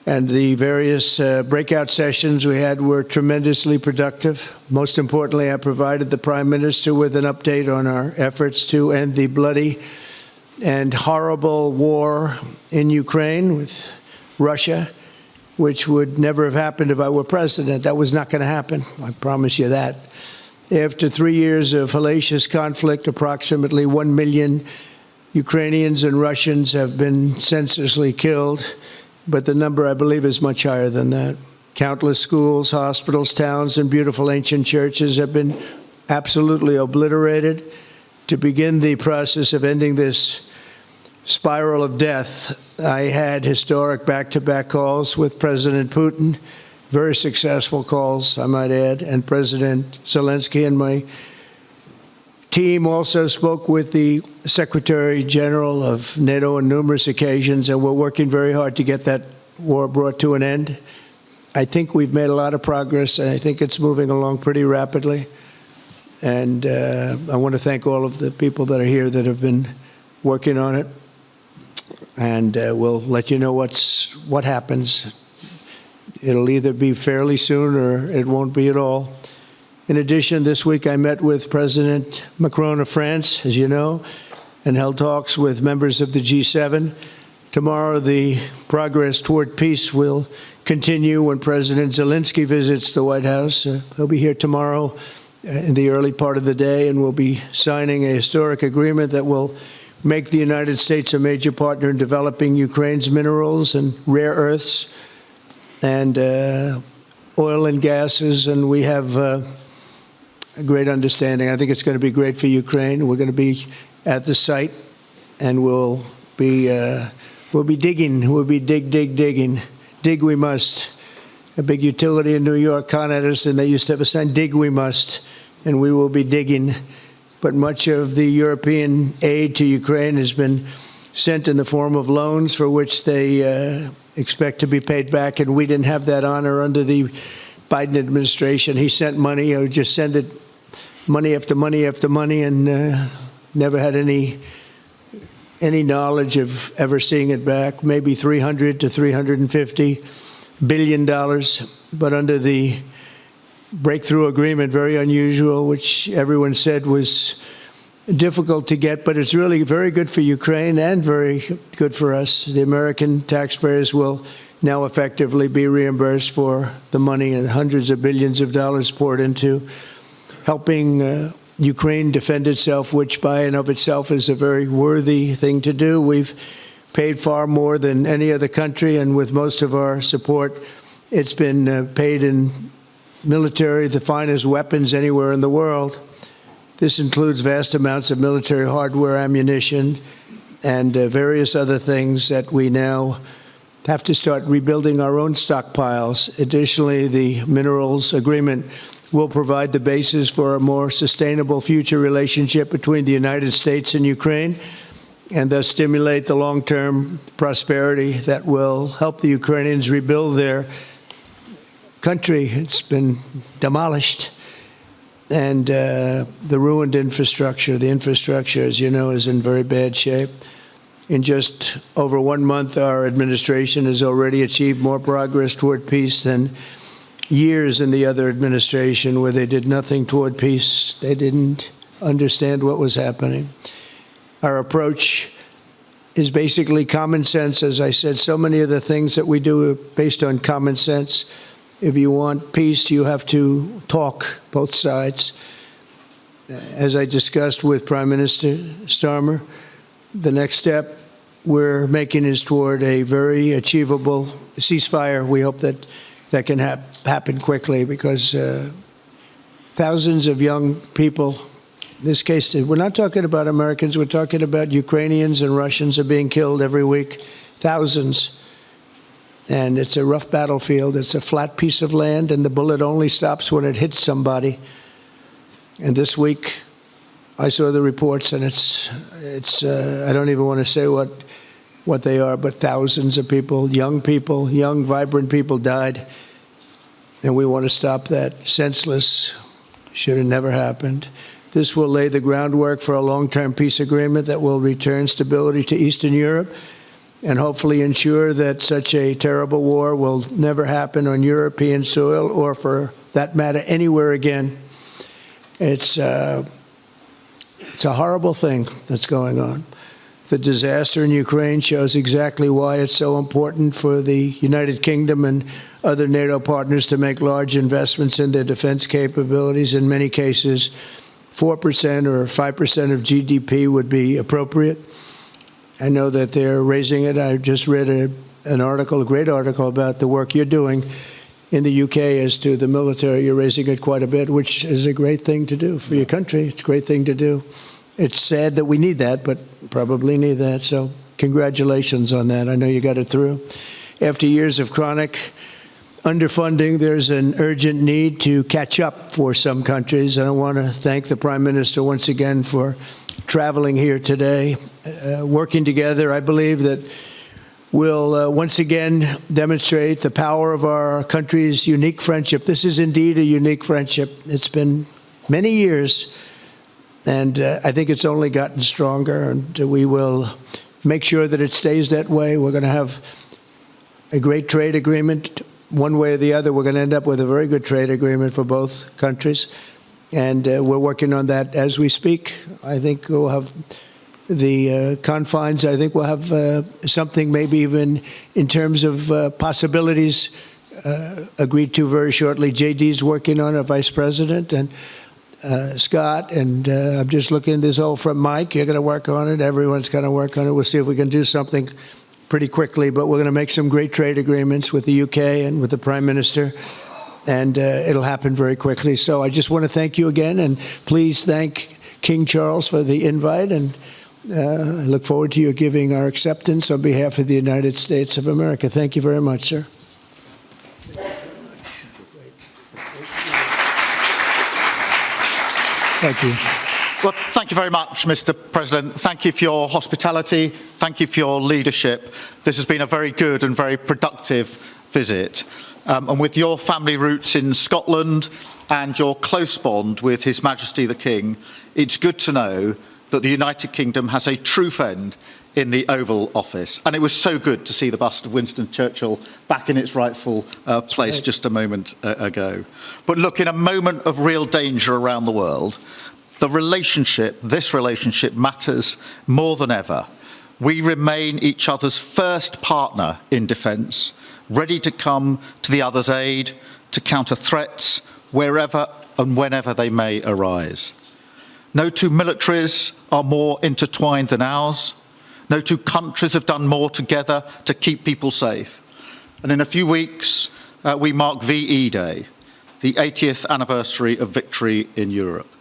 Speaker 11: and the various breakout sessions we had were tremendously productive. Most importantly, I provided the Prime Minister with an update on our efforts to end the bloody and horrible war in Ukraine with Russia, which would never have happened if I were president. That was not going to happen. I promise you that. After 3 years of hellacious conflict, approximately 1 million Ukrainians and Russians have been senselessly killed, but the number, I believe, is much higher than that. Countless schools, hospitals, towns, and beautiful ancient churches have been absolutely obliterated. To begin the process of ending this spiral of death, I had historic back-to-back calls with President Putin, very successful calls, I might add, and President Zelensky, and my team also spoke with the Secretary General of NATO on numerous occasions, and we're working very hard to get that war brought to an end. I think we've made a lot of progress, and I think it's moving along pretty rapidly. And I want to thank all of the people that are here that have been working on it. And we'll let you know what happens. It'll either be fairly soon or it won't be at all. In addition, this week I met with President Macron of France, as you know, and held talks with members of the G7. Tomorrow, the progress toward peace will continue when President Zelensky visits the White House. He'll be here tomorrow in the early part of the day, and we'll be signing a historic agreement that will make the United States a major partner in developing Ukraine's minerals and rare earths and oil and gases, and we have a great understanding. I think it's going to be great for Ukraine. We're going to be at the site, and we'll be digging. We'll be digging. Dig we must. A big utility in New York Con Edison, they used to have a sign, dig we must, and we will be digging. But much of the European aid to Ukraine has been sent in the form of loans for which they expect to be paid back, and we didn't have that honor under the Biden administration. He sent money, or just sent it, money after money after money, and never had any knowledge of ever seeing it back. Maybe $300 to $350 billion, but under the breakthrough agreement, very unusual, which everyone said was difficult to get, but it's really very good for Ukraine and very good for us. The American taxpayers will now effectively be reimbursed for the money and hundreds of billions of dollars poured into helping Ukraine defend itself, which by and of itself is a very worthy thing to do. We've paid far more than any other country, and with most of our support, it's been paid in military, the finest weapons anywhere in the world. This includes vast amounts of military hardware, ammunition, and various other things that we now have to start rebuilding our own stockpiles. Additionally, the minerals agreement will provide the basis for a more sustainable future relationship between the United States and Ukraine, and thus stimulate the long-term prosperity that will help the Ukrainians rebuild their country. It's been demolished. And the ruined infrastructure, as you know, is in very bad shape. In just over 1 month, our administration has already achieved more progress toward peace than years in the other administration where they did nothing toward peace. They didn't understand what was happening. Our approach is basically common sense. As I said, so many of the things that we do are based on common sense. If you want peace, you have to talk, both sides. As I discussed with Prime Minister Starmer, the next step we're making is toward a very achievable ceasefire. We hope that that can happen quickly because thousands of young people, in this case, we're not talking about Americans, we're talking about Ukrainians and Russians are being killed every week, thousands. And it's a rough battlefield. It's a flat piece of land, and the bullet only stops when it hits somebody. And this week, I saw the reports, and it's I don't even want to say what they are, but thousands of people, young, vibrant people died. And we want to stop that. Senseless. Should have never happened. This will lay the groundwork for a long-term peace agreement that will return stability to Eastern Europe and hopefully ensure that such a terrible war will never happen on European soil or, for that matter, anywhere again. It's a horrible thing that's going on. The disaster in Ukraine shows exactly why it's so important for the United Kingdom and other NATO partners to make large investments in their defense capabilities. In many cases, 4% or 5% of GDP would be appropriate. I know that they're raising it. I just read an article, a great article, about the work you're doing in the UK as to the military. You're raising it quite a bit, which is a great thing to do for your country. It's a great thing to do. It's sad that we need that, but probably need that. So congratulations on that. I know you got it through. After years of chronic underfunding, there's an urgent need to catch up for some countries. And I want to thank the Prime Minister once again for traveling here today, working together. I believe that we'll once again demonstrate the power of our country's unique friendship. This is indeed a unique friendship. It's been many years, and I think it's only gotten stronger, and we will make sure that it stays that way. We're going to have a great trade agreement. One way or the other, we're going to end up with a very good trade agreement for both countries. And we're working on that as we speak. I think we'll have the confines. I think we'll have something maybe even in terms of possibilities agreed to very shortly. JD's working on it, Vice President, and Scott. And I'm just looking this all from Mike. You're going to work on it. Everyone's going to work on it. We'll see if we can do something pretty quickly. But we're going to make some great trade agreements with the UK and with the Prime Minister. And it'll happen very quickly. So I just want to thank you again, and please thank King Charles for the invite, and I look forward to you giving our acceptance on behalf of the United States of America. Thank you very much, sir. Thank you.
Speaker 12: Well, thank you very much, Mr. President. Thank you for your hospitality. Thank you for your leadership. This has been a very good and very productive visit. And with your family roots in Scotland and your close bond with His Majesty the King, it's good to know that the United Kingdom has a true friend in the Oval Office. And it was so good to see the bust of Winston Churchill back in its rightful place just a moment ago. But look, in a moment of real danger around the world, this relationship matters more than ever. We remain each other's first partner in defence. ready to come to the other's aid, to counter threats wherever and whenever they may arise. No two militaries are more intertwined than ours. No two countries have done more together to keep people safe. And in a few weeks, we mark VE Day, the 80th anniversary of victory in Europe.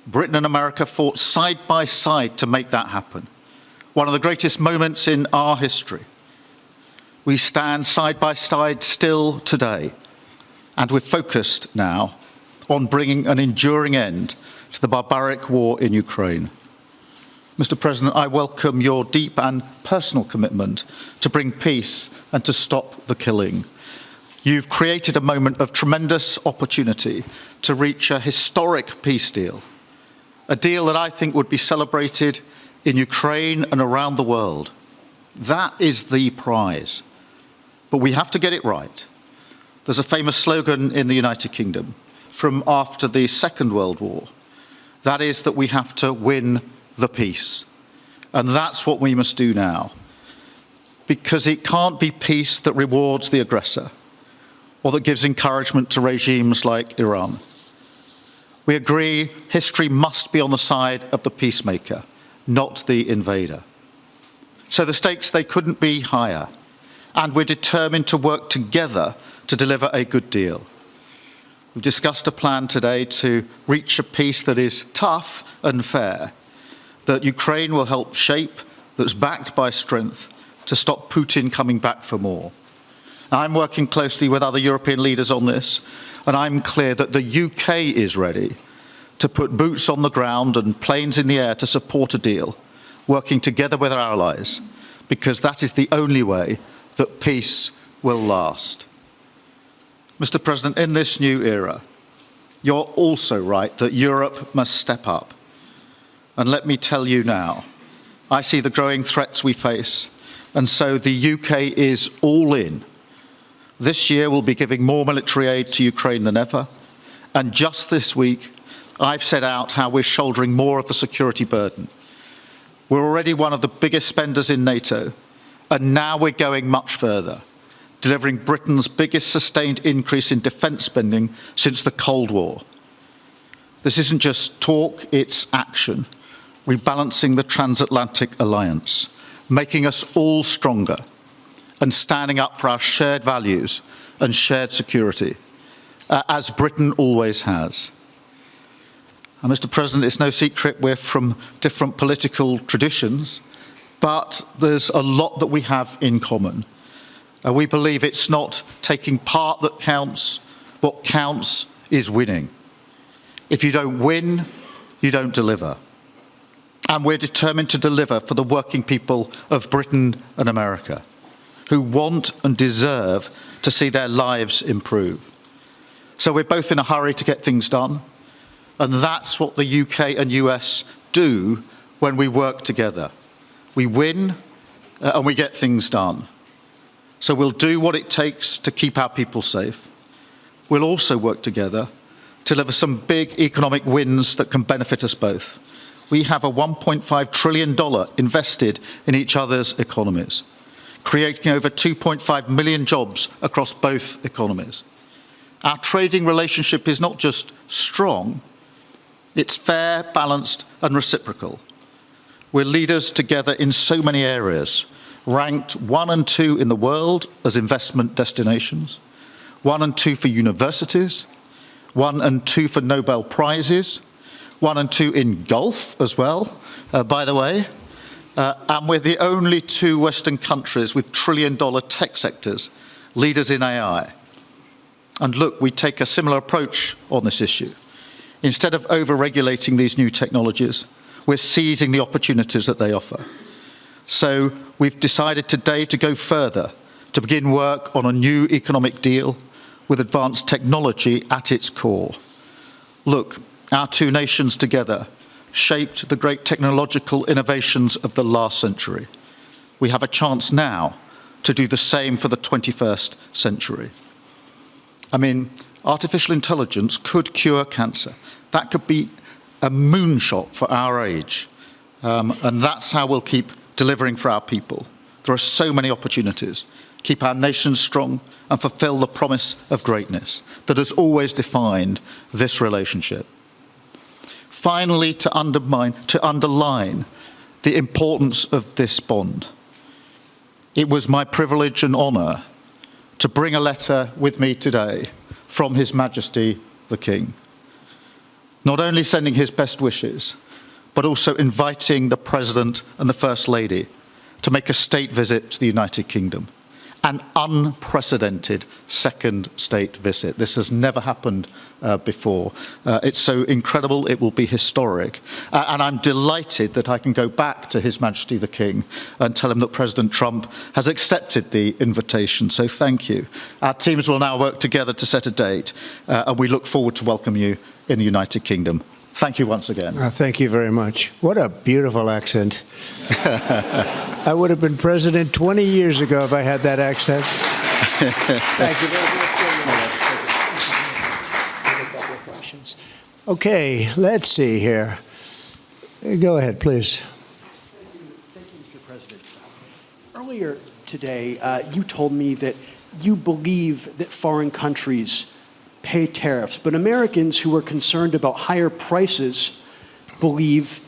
Speaker 12: Britain and America fought side by side to make that happen. One of the greatest moments in our history. We stand side by side still today, and we're focused now on bringing an enduring end to the barbaric war in Ukraine. Mr. President, I welcome your deep and personal commitment to bring peace and to stop the killing. You've created a moment of tremendous opportunity to reach a historic peace deal, a deal that I think would be celebrated in Ukraine and around the world. That is the prize. But we have to get it right. There's a famous slogan in the United Kingdom from after the Second World War. That is that we have to win the peace. And that's what we must do now. Because it can't be peace that rewards the aggressor or that gives encouragement to regimes like Iran. We agree history must be on the side of the peacemaker, not the invader. So the stakes, they couldn't be higher. And we're determined to work together to deliver a good deal. We've discussed a plan today to reach a peace that is tough and fair, that Ukraine will help shape, that's backed by strength, to stop Putin coming back for more. I'm working closely with other European leaders on this, and I'm clear that the UK is ready to put boots on the ground and planes in the air to support a deal, working together with our allies, because that is the only way that peace will last. Mr. President, in this new era, you're also right that Europe must step up. And let me tell you now, I see the growing threats we face, and so the UK is all in. This year we'll be giving more military aid to Ukraine than ever, and just this week I've set out how we're shouldering more of the security burden. We're already one of the biggest spenders in NATO, and now we're going much further, delivering Britain's biggest sustained increase in defence spending since the Cold War. This isn't just talk, it's action, rebalancing the transatlantic alliance, making us all stronger, and standing up for our shared values and shared security, as Britain always has. And Mr. President, it's no secret we're from different political traditions, but there's a lot that we have in common. We believe it's not taking part that counts. What counts is winning. If you don't win, you don't deliver. And we're determined to deliver for the working people of Britain and America, who want and deserve to see their lives improve. So we're both in a hurry to get things done, and that's what the UK and US do when we work together. We win and we get things done. So we'll do what it takes to keep our people safe. We'll also work together to deliver some big economic wins that can benefit us both. We have a $1.5 trillion invested in each other's economies, creating over 2.5 million jobs across both economies. Our trading relationship is not just strong, it's fair, balanced, and reciprocal. We're leaders together in so many areas, ranked 1 and 2 in the world as investment destinations, 1 and 2 for universities, 1 and 2 for Nobel Prizes, 1 and 2 in golf as well, by the way. And we're the only 2 Western countries with trillion-dollar tech sectors, leaders in AI. And look, we take a similar approach on this issue. Instead of over-regulating these new technologies, we're seizing the opportunities that they offer. So we've decided today to go further, to begin work on a new economic deal with advanced technology at its core. Look, our 2 nations together shaped the great technological innovations of the last century. We have a chance now to do the same for the 21st century. I mean, artificial intelligence could cure cancer. That could be a moonshot for our age. And that's how we'll keep delivering for our people. There are so many opportunities, keep our nation strong, and fulfill the promise of greatness that has always defined this relationship. Finally, to underline the importance of this bond, it was my privilege and honour to bring a letter with me today from His Majesty the King, not only sending his best wishes, but also inviting the President and the First Lady to make a state visit to the United Kingdom. An unprecedented second state visit. This has never happened before. It's so incredible, it will be historic. And I'm delighted that I can go back to His Majesty the King and tell him that President Trump has accepted the invitation. So thank you. Our teams will now work together to set a date, and we look forward to welcoming you in the United Kingdom. Thank you once again.
Speaker 11: Thank you very much. What a beautiful accent. I would have been president 20 years ago if I had that accent. Thank you very much. Okay, let's see here. Go ahead, please.
Speaker 13: Thank you, Mr. President. Earlier today, you told me that you believe that foreign countries pay tariffs, but Americans who are concerned about higher prices believe,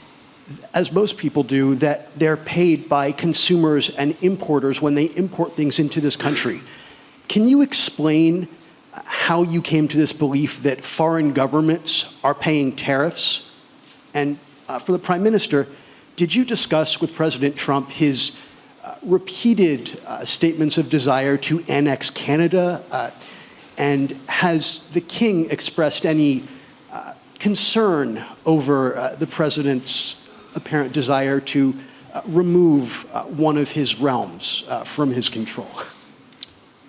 Speaker 13: as most people do, that they're paid by consumers and importers when they import things into this country. Can you explain how you came to this belief that foreign governments are paying tariffs? And for the Prime Minister, did you discuss with President Trump his repeated statements of desire to annex Canada? And has the King expressed any concern over the President's apparent desire to remove one of his realms from his control?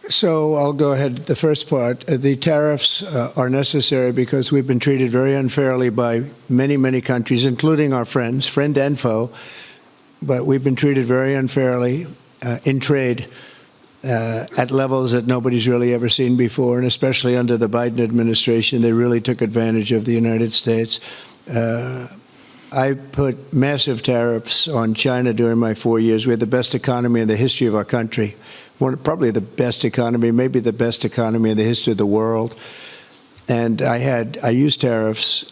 Speaker 11: So I'll go ahead. The first part, the tariffs are necessary because we've been treated very unfairly by many, many countries, including our friends, friend and foe. But we've been treated very unfairly in trade. At levels that nobody's really ever seen before, and especially under the Biden administration, they really took advantage of the United States. I put massive tariffs on China during my 4 years. We had the best economy in the history of our country, probably the best economy, maybe the best economy in the history of the world. And I used tariffs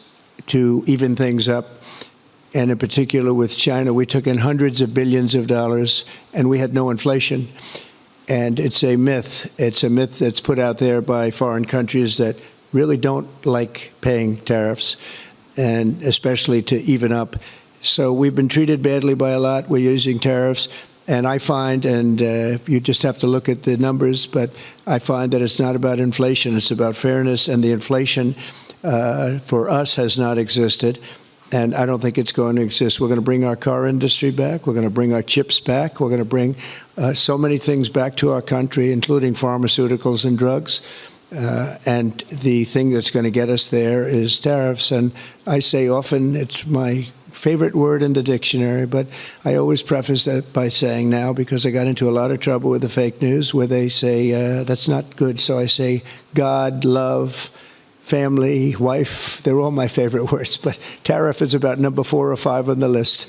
Speaker 11: to even things up. And in particular with China, we took in hundreds of billions of dollars, and we had no inflation. And it's a myth. It's a myth that's put out there by foreign countries that really don't like paying tariffs, and especially to even up. So we've been treated badly by a lot. We're using tariffs. And I find, and you just have to look at the numbers, but I find that it's not about inflation. It's about fairness. And the inflation for us has not existed. And I don't think it's going to exist. We're going to bring our car industry back. We're going to bring our chips back. We're going to bring so many things back to our country, including pharmaceuticals and drugs. And the thing that's going to get us there is tariffs. And I say often it's my favorite word in the dictionary, but I always preface that by saying now, because I got into a lot of trouble with the fake news where they say that's not good. So I say God, love, family, wife, they're all my favorite words, but tariff is about number 4 or 5 on the list.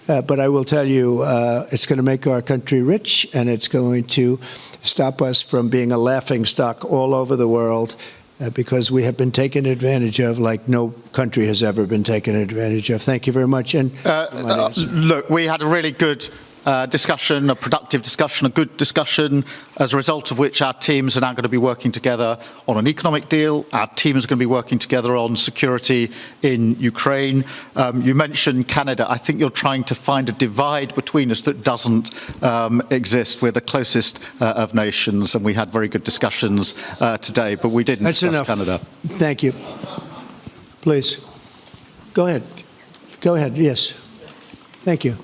Speaker 11: But I will tell you, it's going to make our country rich, and it's going to stop us from being a laughing stock all over the world, because we have been taken advantage of like no country has ever been taken advantage of. Thank you very much. And
Speaker 12: look, we had a really good discussion, a productive discussion, a good discussion, as a result of which our teams are now going to be working together on an economic deal. Our teams are going to be working together on security in Ukraine. You mentioned Canada. I think you're trying to find a divide between us that doesn't exist. We're the closest of nations, and we had very good discussions today, but we didn't discuss Canada.
Speaker 11: Thank you. Please. Go ahead. Go ahead. Yes. Thank you.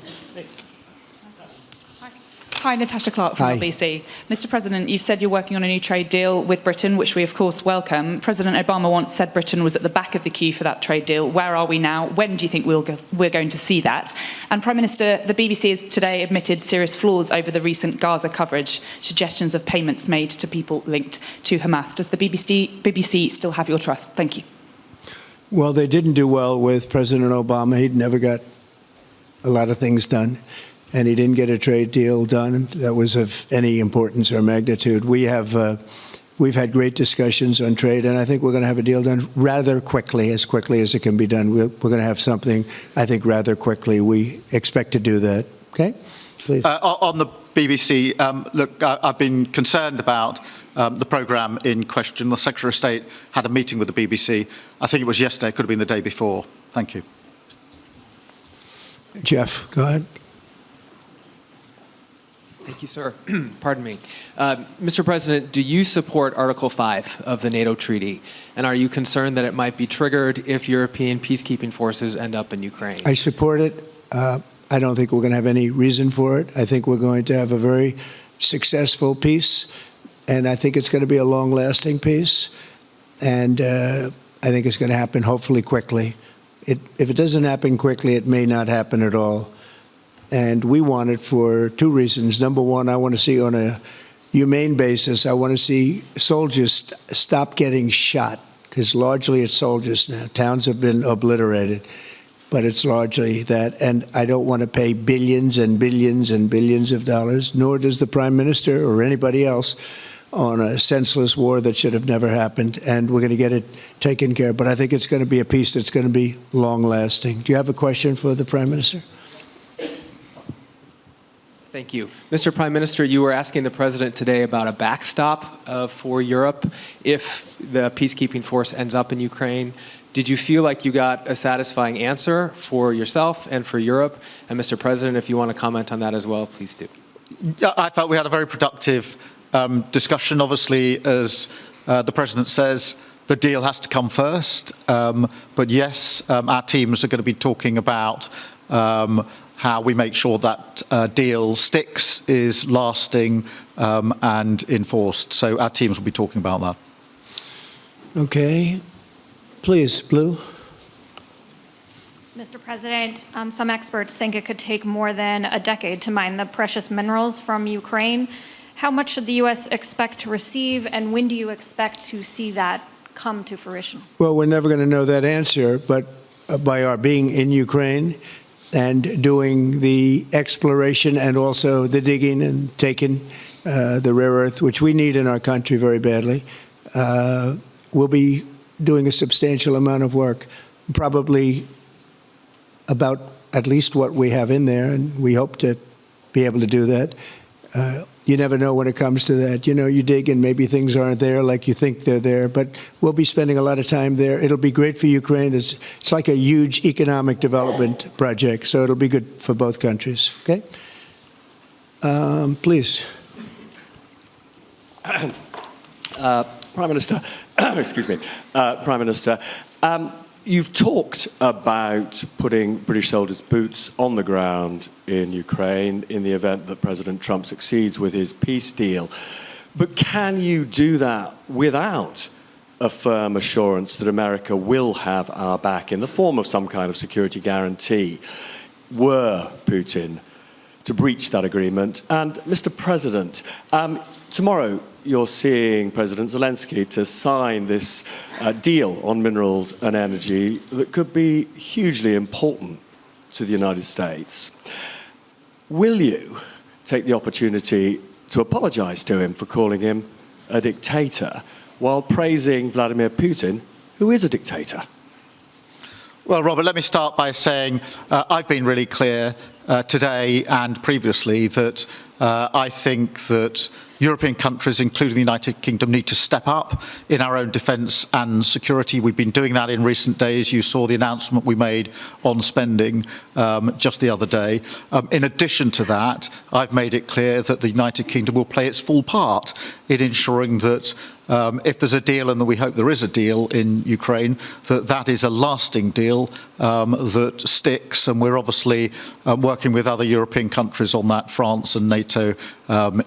Speaker 14: Hi, Natasha Clark from RBC. Mr. President, you've said you're working on a new trade deal with Britain, which we of course welcome. President Obama once said Britain was at the back of the queue for that trade deal. Where are we now? When do you think we're going to see that? And Prime Minister, the BBC has today admitted serious flaws over the recent Gaza coverage, suggestions of payments made to people linked to Hamas. Does the BBC still have your trust? Thank you.
Speaker 11: Well, they didn't do well with President Obama. He'd never got a lot of things done. and he didn't get a trade deal done that was of any importance or magnitude. We've had great discussions on trade, and I think we're going to have a deal done rather quickly as it can be done. We're going to have something, I think, rather quickly. We expect to do that. Okay? Please.
Speaker 12: On the BBC, look, I've been concerned about the programme in question. The Secretary of State had a meeting with the BBC. I think it was yesterday, it could have been the day before. Thank you.
Speaker 11: Jeff, go ahead.
Speaker 15: Thank you, sir. Pardon me. Mr. President, do you support Article 5 of the NATO treaty? And are you concerned that it might be triggered if European peacekeeping forces end up in Ukraine?
Speaker 11: I support it. I don't think we're going to have any reason for it. I think we're going to have a very successful peace, and I think it's going to be a long-lasting peace. And I think it's going to happen hopefully quickly. If it doesn't happen quickly, it may not happen at all. And we want it for two reasons. Number one, I want to see on a humane basis, I want to see soldiers stop getting shot, because largely it's soldiers now. Towns have been obliterated, but it's largely that. And I don't want to pay billions and billions and billions of dollars, nor does the Prime Minister or anybody else, on a senseless war that should have never happened. And we're going to get it taken care of. But I think it's going to be a peace that's going to be long-lasting. Do you have a question for the Prime Minister?
Speaker 15: Thank you. Mr. Prime Minister, you were asking the President today about a backstop for Europe if the peacekeeping force ends up in Ukraine. Did you feel like you got a satisfying answer for yourself and for Europe? And Mr. President, if you want to comment on that as well, please do.
Speaker 12: I felt we had a very productive discussion. Obviously, as the President says, the deal has to come first. But yes, our teams are going to be talking about how we make sure that deal sticks, is lasting and enforced. So our teams will be talking about that.
Speaker 11: Okay. Please, Blue.
Speaker 16: Mr. President, some experts think it could take more than a decade to mine the precious minerals from Ukraine. How much should the U.S. expect to receive, and when do you expect to see that come to fruition? Well, we're never going to know that answer, but by our being in Ukraine and doing the exploration and also the digging and taking the rare earth, which we need in our country very badly, we'll be doing a substantial amount of work, probably about at least what we have in there, and we hope to be able to do that. You never know when it comes to that. You know, you dig and maybe things aren't there like you think they're there, but we'll be spending a lot of time there. It'll be great for Ukraine. It's like a huge economic development project, so it'll be good for both countries. Okay? Please.
Speaker 17: Prime Minister, excuse me, Prime Minister, you've talked about putting British soldiers' boots on the ground in Ukraine in the event that President Trump succeeds with his peace deal. But can you do that without a firm assurance that America will have our back in the form of some kind of security guarantee were Putin to breach that agreement? And Mr. President, tomorrow you're seeing President Zelensky to sign this deal on minerals and energy that could be hugely important to the United States. Will you take the opportunity to apologize to him for calling him a dictator while praising Vladimir Putin, who is a dictator?
Speaker 12: Well, Robert, let me start by saying I've been really clear today and previously that I think that European countries, including the United Kingdom, need to step up in our own defence and security. We've been doing that in recent days. You saw the announcement we made on spending just the other day. In addition to that, I've made it clear that the United Kingdom will play its full part in ensuring that if there's a deal, and we hope there is a deal in Ukraine, that is a lasting deal that sticks. And we're obviously working with other European countries on that, France and NATO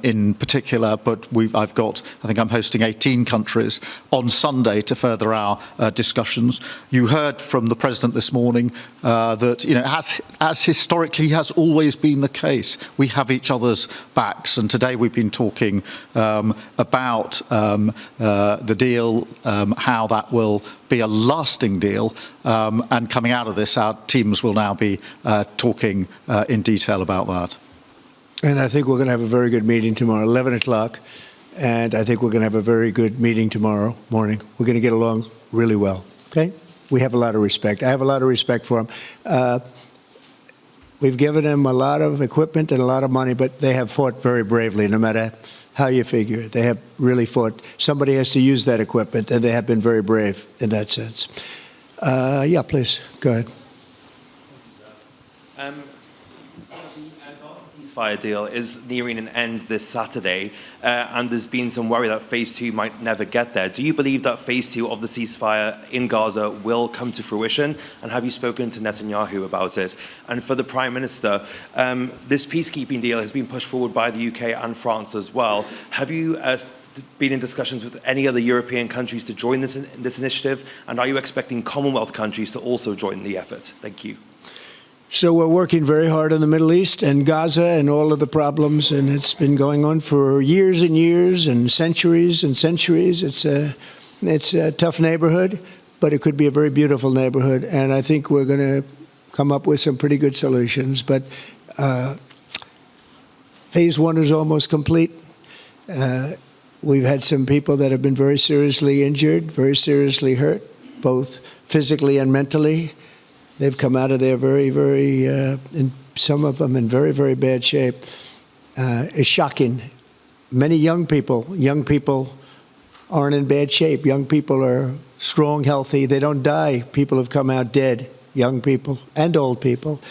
Speaker 12: in particular. But I think I'm hosting 18 countries on Sunday to further our discussions. You heard from the President this morning that, you know, as historically has always been the case, we have each other's backs. And today we've been talking about the deal, how that will be a lasting deal, and coming out of this, our teams will now be talking in detail about that.
Speaker 11: And I think we're going to have a very good meeting tomorrow, 11 o'clock. And I think we're going to have a very good meeting tomorrow morning. We're going to get along really well, okay? We have a lot of respect. I have a lot of respect for them. We've given them a lot of equipment and a lot of money, but they have fought very bravely, no matter how you figure it. They have really fought. Somebody has to use that equipment, and they have been very brave in that sense. Yeah, please, go ahead.
Speaker 18: Ceasefire deal is nearing an end this Saturday, and there's been some worry that phase 2 might never get there. Do you believe that phase 2 of the ceasefire in Gaza will come to fruition? And have you spoken to Netanyahu about it? And for the Prime Minister, this peacekeeping deal has been pushed forward by the UK and France as well. Have you been in discussions with any other European countries to join this initiative? And are you expecting Commonwealth countries to also join the effort? Thank you.
Speaker 11: So we're working very hard in the Middle East and Gaza and all of the problems, and it's been going on for years and years and centuries and centuries. It's a tough neighborhood, but it could be a very beautiful neighborhood, and I think we're going to come up with some pretty good solutions. But phase 1 is almost complete. We've had some people that have been very seriously injured, very seriously hurt, both physically and mentally. They've come out of there very, very, and some of them in very, very bad shape. It's shocking. Many young people aren't in bad shape. Young people are strong, healthy. They don't die. People have come out dead, young people and old people.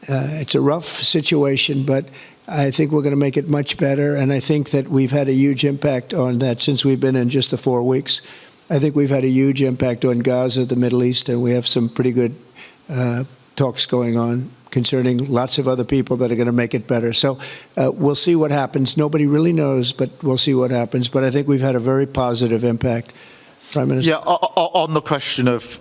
Speaker 11: It's a rough situation, but I think we're going to make it much better. And I think that we've had a huge impact on that since we've been in just the 4 weeks. I think we've had a huge impact on Gaza, the Middle East, and we have some pretty good talks going on concerning lots of other people that are going to make it better. So we'll see what happens. Nobody really knows, but we'll see what happens. But I think we've had a very positive impact. Prime Minister?
Speaker 12: Yeah, on the question of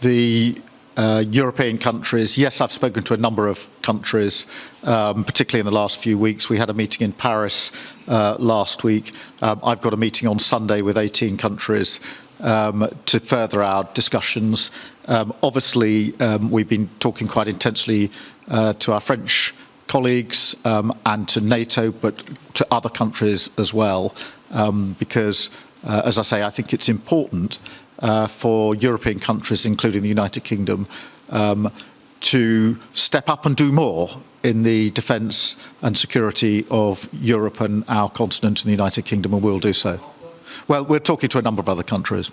Speaker 12: the European countries, yes, I've spoken to a number of countries, particularly in the last few weeks. We had a meeting in Paris last week. I've got a meeting on Sunday with 18 countries to further our discussions. Obviously, we've been talking quite intensely to our French colleagues and to NATO, but to other countries as well, because, as I say, I think it's important for European countries, including the United Kingdom, to step up and do more in the defence and security of Europe and our continent and the United Kingdom, and we'll do so. Well, we're talking to a number of other countries.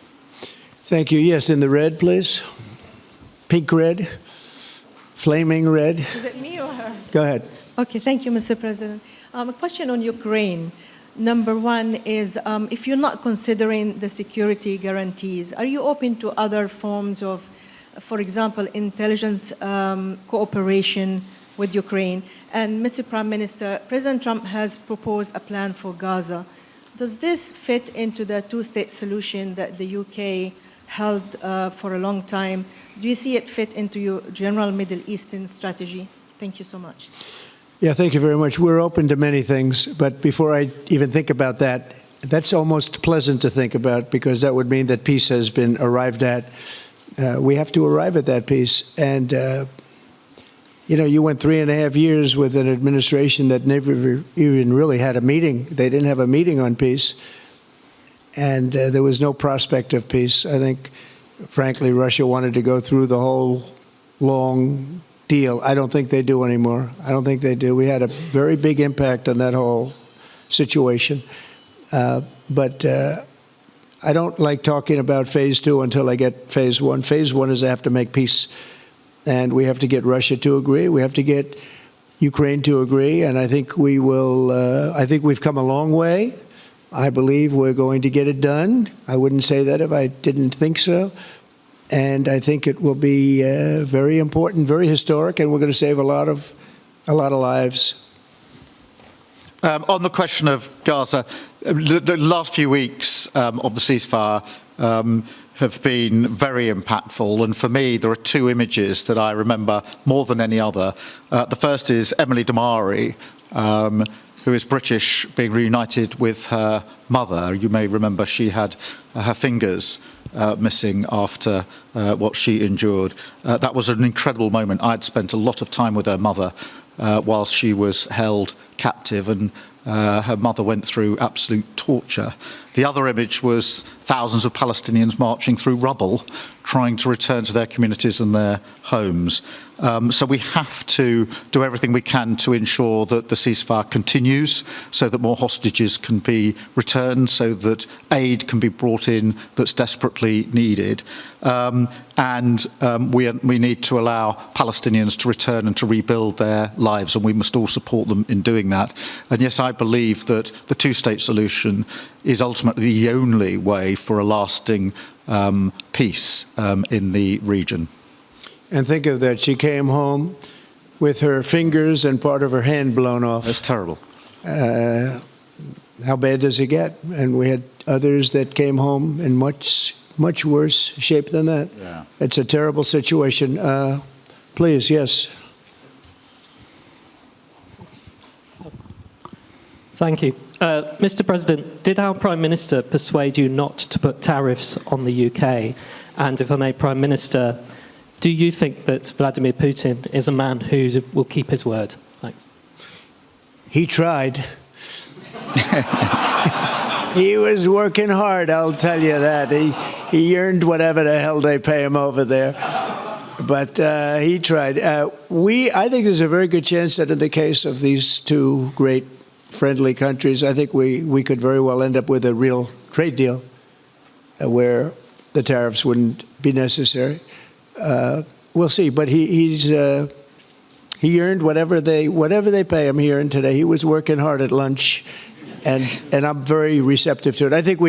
Speaker 11: Thank you. Yes, in the red, please. Pink red, flaming red.
Speaker 19: Is it me or her?
Speaker 11: Go ahead.
Speaker 19: Okay, thank you, Mr. President. A question on Ukraine. Number one is, if you're not considering the security guarantees, are you open to other forms of, for example, intelligence cooperation with Ukraine? And Mr. Prime Minister, President Trump has proposed a plan for Gaza. Does this fit into the two-state solution that the UK held for a long time? Do you see it fit into your general Middle Eastern strategy? Thank you so much.
Speaker 11: Yeah, thank you very much. We're open to many things, but before I even think about that, that's almost pleasant to think about because that would mean that peace has been arrived at. We have to arrive at that peace. And, you know, you went 3.5 years with an administration that never even really had a meeting. They didn't have a meeting on peace. And there was no prospect of peace. I think, frankly, Russia wanted to go through the whole long deal. I don't think they do anymore. I don't think they do. We had a very big impact on that whole situation. But I don't like talking about phase 2 until I get phase 1. Phase 1 is I have to make peace. And we have to get Russia to agree. We have to get Ukraine to agree. And I think we will. I think we've come a long way. I believe we're going to get it done. I wouldn't say that if I didn't think so. And I think it will be very important, very historic, and we're going to save a lot of lives.
Speaker 12: On the question of Gaza, the last few weeks of the ceasefire have been very impactful. And for me, there are two images that I remember more than any other. The first is Emily Damari, who is British, being reunited with her mother. You may remember she had her fingers missing after what she endured. That was an incredible moment. I'd spent a lot of time with her mother whilst she was held captive, and her mother went through absolute torture. The other image was thousands of Palestinians marching through rubble, trying to return to their communities and their homes. So we have to do everything we can to ensure that the ceasefire continues, so that more hostages can be returned, so that aid can be brought in that's desperately needed. We need to allow Palestinians to return and to rebuild their lives, and we must all support them in doing that. And yes, I believe that the two-state solution is ultimately the only way for a lasting peace in the region.
Speaker 11: And think of that, she came home with her fingers and part of her hand blown off.
Speaker 12: That's terrible.
Speaker 11: How bad does it get? And we had others that came home in much worse shape than that.
Speaker 12: Yeah.
Speaker 11: It's a terrible situation. Please, yes.
Speaker 20: Thank you. Mr. President, did our Prime Minister persuade you not to put tariffs on the UK? And if I may, Prime Minister, do you think that Vladimir Putin is a man who will keep his word? Thanks.
Speaker 11: He tried. He was working hard, I'll tell you that. He earned whatever the hell they pay him over there. But he tried. I think there's a very good chance that in the case of these two great friendly countries, I think we could very well end up with a real trade deal where the tariffs wouldn't be necessary. We'll see. But he earned whatever they pay him here and today. He was working hard at lunch, and I'm very receptive to it. I think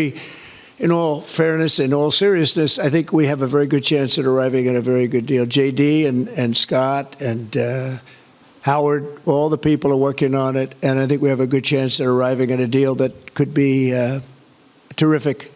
Speaker 11: in all fairness, in all seriousness, I think we have a very good chance at arriving at a very good deal. JD and Scott and Howard, all the people are working on it, and I think we have a good chance at arriving at a deal that could be terrific,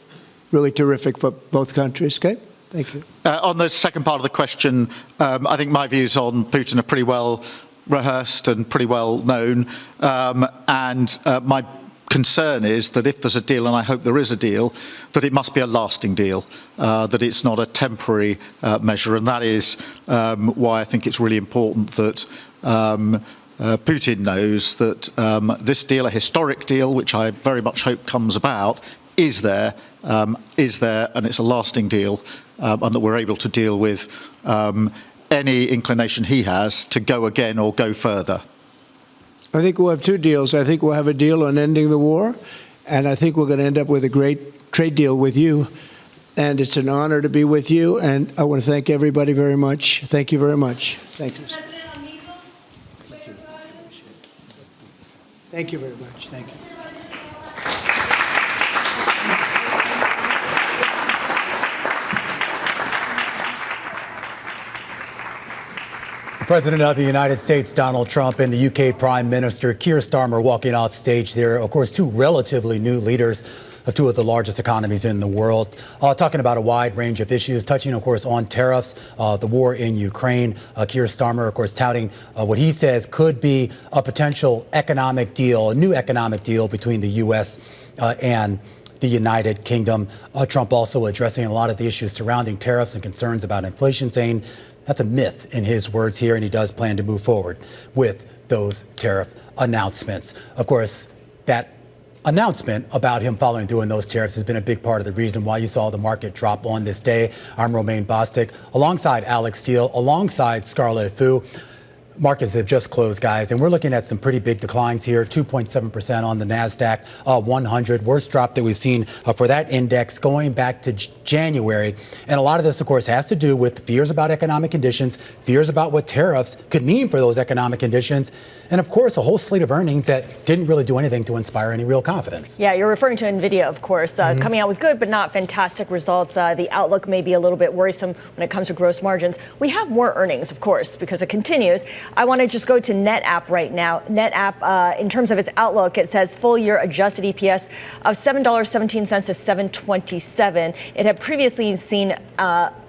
Speaker 11: really terrific for both countries. Okay? Thank you.
Speaker 12: On the second part of the question, I think my views on Putin are pretty well rehearsed and pretty well known. My concern is that if there's a deal, and I hope there is a deal, that it must be a lasting deal, that it's not a temporary measure. And that is why I think it's really important that Putin knows that this deal, a historic deal, which I very much hope comes about, is there, and it's a lasting deal, and that we're able to deal with any inclination he has to go again or go further.
Speaker 11: I think we'll have two deals. I think we'll have a deal on ending the war, and I think we're going to end up with a great trade deal with you. And it's an honor to be with you, and I want to thank everybody very much. Thank you very much. Thank you. Thank you very much. Thank you.
Speaker 2: The President of the United States, Donald Trump, and the UK Prime Minister, Keir Starmer, walking off stage there. Of course, two relatively new leaders of two of the largest economies in the world, talking about a wide range of issues, touching, of course, on tariffs, the war in Ukraine. Keir Starmer, of course, touting what he says could be a potential economic deal, a new economic deal between the U.S. And the United Kingdom. Trump also addressing a lot of the issues surrounding tariffs and concerns about inflation, saying that's a myth in his words here, and he does plan to move forward with those tariff announcements. Of course, that announcement about him following through on those tariffs has been a big part of the reason why you saw the market drop on this day. I'm Romaine Bostick, alongside Alessio, alongside Scarlett Fu. Markets have just closed, guys, and we're looking at some pretty big declines here, 2.7% on the NASDAQ 100, worst drop that we've seen for that index going back to January. And a lot of this, of course, has to do with fears about economic conditions, fears about what tariffs could mean for those economic conditions, and, of course, a whole slate of earnings that didn't really do anything to inspire any real confidence.
Speaker 21: Yeah, you're referring to Nvidia, of course, coming out with good but not fantastic results. The outlook may be a little bit worrisome when it comes to gross margins. We have more earnings, of course, because it continues. I want to just go to NetApp right now. NetApp, in terms of its outlook, it says full year adjusted EPS of $7.17 to $7.27. It had previously seen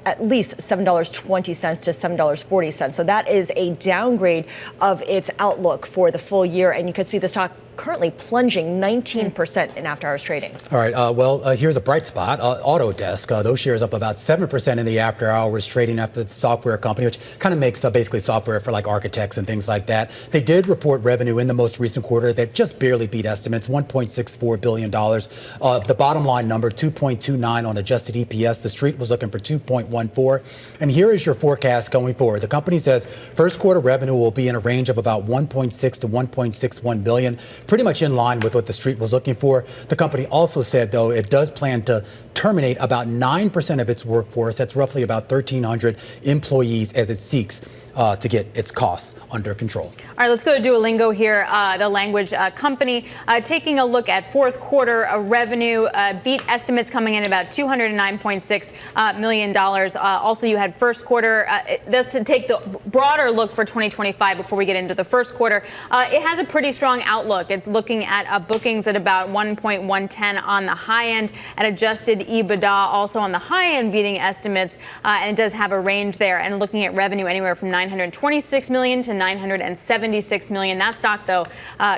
Speaker 21: at least $7.20 to $7.40. So that is a downgrade of its outlook for the full year. And you can see the stock currently plunging 19% in after-hours trading.
Speaker 2: All right. Here's a bright spot. Autodesk, those shares up about 7% in the after-hours trading after the software company, which kind of makes basically software for like architects and things like that. They did report revenue in the most recent quarter that just barely beat estimates, $1.64 billion. The bottom line number, 2.29 on adjusted EPS. The street was looking for 2.14. And here is your forecast going forward. The company says first quarter revenue will be in a range of about 1.6 to 1.61 billion. Pretty much in line with what the street was looking for. The company also said, though, it does plan to terminate about 9% of its workforce. That's roughly about 1,300 employees as it seeks to get its costs under control.
Speaker 3: All right, let's go to Duolingo here, the language company, taking a look at fourth quarter revenue, beat estimates coming in about $209.6 million. Also, you had first quarter, that's to take the broader look for 2025 before we get into the first quarter. It has a pretty strong outlook. It's looking at bookings at about 1.110 on the high end, at adjusted EBITDA also on the high end, beating estimates, and it does have a range there, and looking at revenue anywhere from $926 million to $976 million. That stock, though,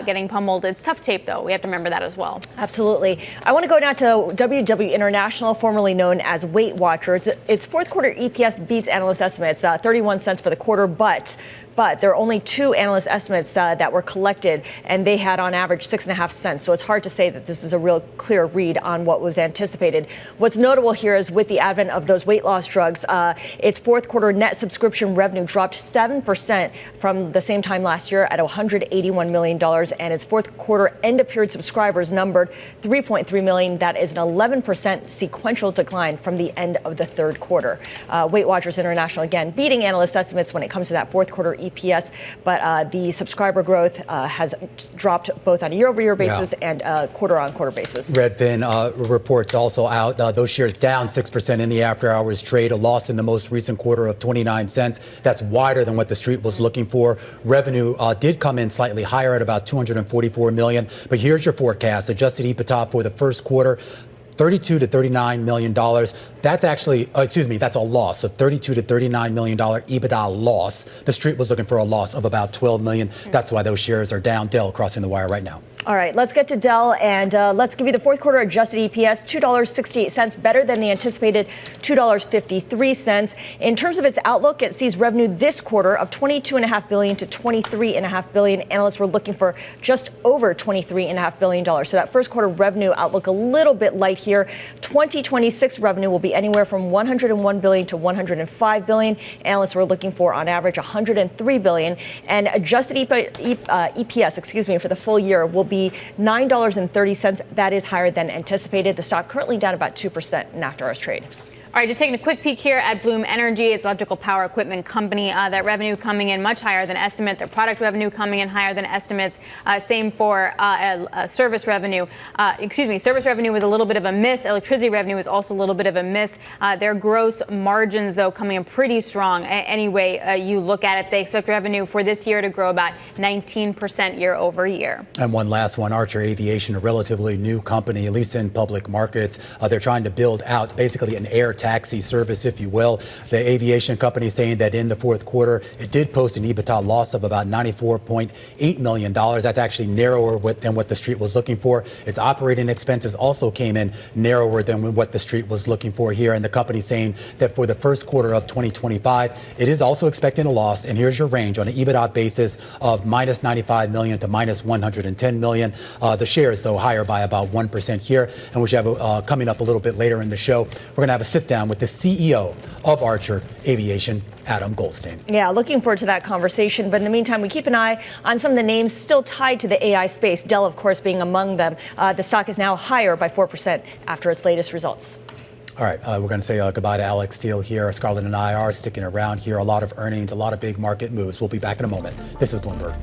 Speaker 3: getting pummeled. It's tough tape, though. We have to remember that as well.
Speaker 21: Absolutely. I want to go now to WW International, formerly known as Weight Watchers. Its fourth quarter EPS beats analyst estimates, 31 cents for the quarter, but there are only two analyst estimates that were collected, and they had on average 6.5 cents. So it's hard to say that this is a real clear read on what was anticipated. What's notable here is with the advent of those weight loss drugs, its fourth quarter net subscription revenue dropped 7% from the same time last year at $181 million, and its fourth quarter end of period subscribers numbered 3.3 million. That is an 11% sequential decline from the end of the third quarter. Weight Watchers International, again, beating analyst estimates when it comes to that fourth quarter EPS, but the subscriber growth has dropped both on a year-over-year basis and quarter-on-quarter basis.
Speaker 2: Redfin reports also out. Those shares down 6% in the after-hours trade, a loss in the most recent quarter of 29 cents. That's wider than what the street was looking for. Revenue did come in slightly higher at about $244 million. But here's your forecast. Adjusted EBITDA for the first quarter, $32 to $39 million. That's actually, that's a loss of $32 to $39 million EBITDA loss. The street was looking for a loss of about $12 million. That's why those shares are down. Dell crossing the wire right now.
Speaker 21: All right, let's get to Dell, and let's give you the fourth quarter adjusted EPS, $2.68, better than the anticipated $2.53. In terms of its outlook, it sees revenue this quarter of $22.5 billion to $23.5 billion. Analysts were looking for just over $23.5 billion. So that first quarter revenue outlook a little bit light here. 2026 revenue will be anywhere from $101 billion to $105 billion. Analysts were looking for, on average, $103 billion. And adjusted EPS, for the full year will be $9.30. That is higher than anticipated. The stock currently down about 2% in after-hours trade.
Speaker 3: All right, just taking a quick peek here at Bloom Energy. It's electrical power equipment company. That revenue coming in much higher than estimate. Their product revenue coming in higher than estimates. Same for service revenue. Service revenue was a little bit of a miss. Electricity revenue was also a little bit of a miss. Their gross margins, though, coming in pretty strong. Anyway, you look at it, they expect revenue for this year to grow about 19% year over year.
Speaker 2: And one last one, Archer Aviation, a relatively new company, at least in public markets. They're trying to build out basically an air taxi service, if you will. The aviation company saying that in the fourth quarter, it did post an EBITDA loss of about $94.8 million. That's actually narrower than what the street was looking for. Its operating expenses also came in narrower than what the street was looking for here. And the company saying that for the first quarter of 2025, it is also expecting a loss. And here's your range on an EBITDA basis of minus $95 million to minus $110 million. The shares, though, higher by about 1% here. And we should have coming up a little bit later in the show, we're going to have a sit down with the CEO of Archer Aviation, Adam Goldstein.
Speaker 21: Yeah, looking forward to that conversation. But in the meantime, we keep an eye on some of the names still tied to the AI space, Dell, of course, being among them. The stock is now higher by 4% after its latest results.
Speaker 2: All right, we're going to say goodbye to Alex Steele here. Scarlett and I are sticking around here. A lot of earnings, a lot of big market moves. We'll be back in a moment. This is Bloomberg.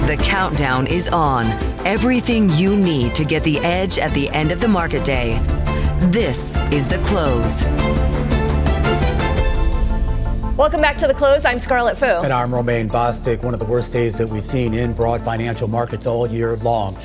Speaker 1: The countdown is on. Everything you need to get the edge at the end of the market day. This is The Close.
Speaker 21: Welcome back to The Close. I'm Scarlett Fu.
Speaker 2: And I'm Romaine Bostic. One of the worst days that we've seen in broad financial markets all year long.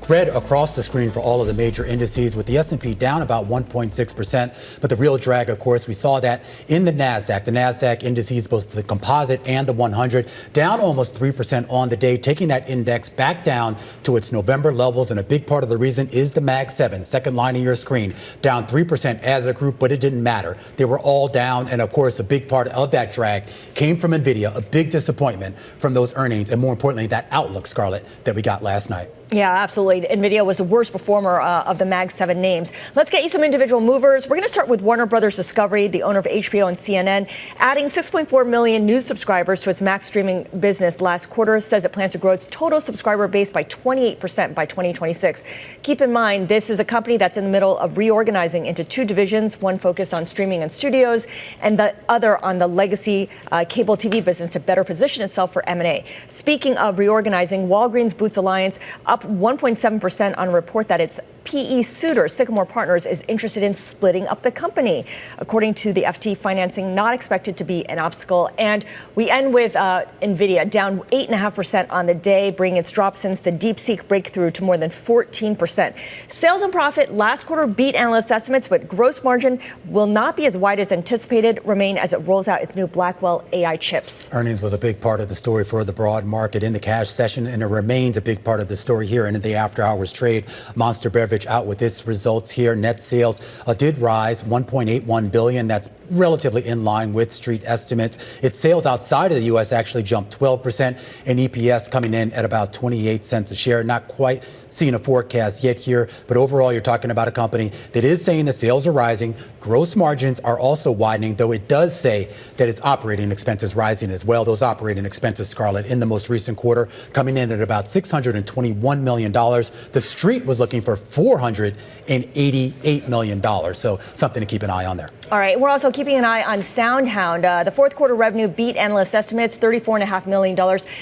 Speaker 2: Spread across the screen for all of the major indices, with the S&P down about 1.6%. But the real drag, of course, we saw that in the NASDAQ. The NASDAQ indices, both the composite and the 100, down almost 3% on the day, taking that index back down to its November levels. And a big part of the reason is the Mag 7, second line of your screen, down 3% as a group, but it didn't matter. They were all down. And of course, a big part of that drag came from Nvidia, a big disappointment from those earnings. And more importantly, that outlook, Scarlett, that we got last night.
Speaker 21: Yeah, absolutely. Nvidia was the worst performer of the Mag 7 names. Let's get you some individual movers. We're going to start with Warner Brothers Discovery, the owner of HBO and CNN, adding 6.4 million new subscribers to its Max streaming business last quarter. Says it plans to grow its total subscriber base by 28% by 2026. Keep in mind, this is a company that's in the middle of reorganizing into two divisions, one focused on streaming and studios, and the other on the legacy cable TV business to better position itself for M&A. Speaking of reorganizing, Walgreens Boots Alliance up 1.7% on a report that its PE suitor, Sycamore Partners, is interested in splitting up the company. According to the FT, financing not expected to be an obstacle. And we end with Nvidia, down 8.5% on the day, bringing its drop since the DeepSeek breakthrough to more than 14%. Sales and profit last quarter beat analyst estimates, but gross margin will not be as wide as anticipated, remain as it rolls out its new Blackwell AI chips.
Speaker 2: Earnings was a big part of the story for the broad market in the cash session, and it remains a big part of the story here and in the after hours trade. Monster Beverage out with its results here. Net sales did rise $1.81 billion. That's relatively in line with street estimates. Its sales outside of the U.S. actually jumped 12%, and EPS coming in at about 28 cents a share. Not quite seeing a forecast yet here, but overall you're talking about a company that is saying the sales are rising. Gross margins are also widening, though it does say that its operating expenses rising as well. Those operating expenses, Scarlett, in the most recent quarter coming in at about $621 million. The street was looking for $488 million. So something to keep an eye on there.
Speaker 21: All right. We're also keeping an eye on SoundHound. The fourth quarter revenue beat analyst estimates, $34.5 million,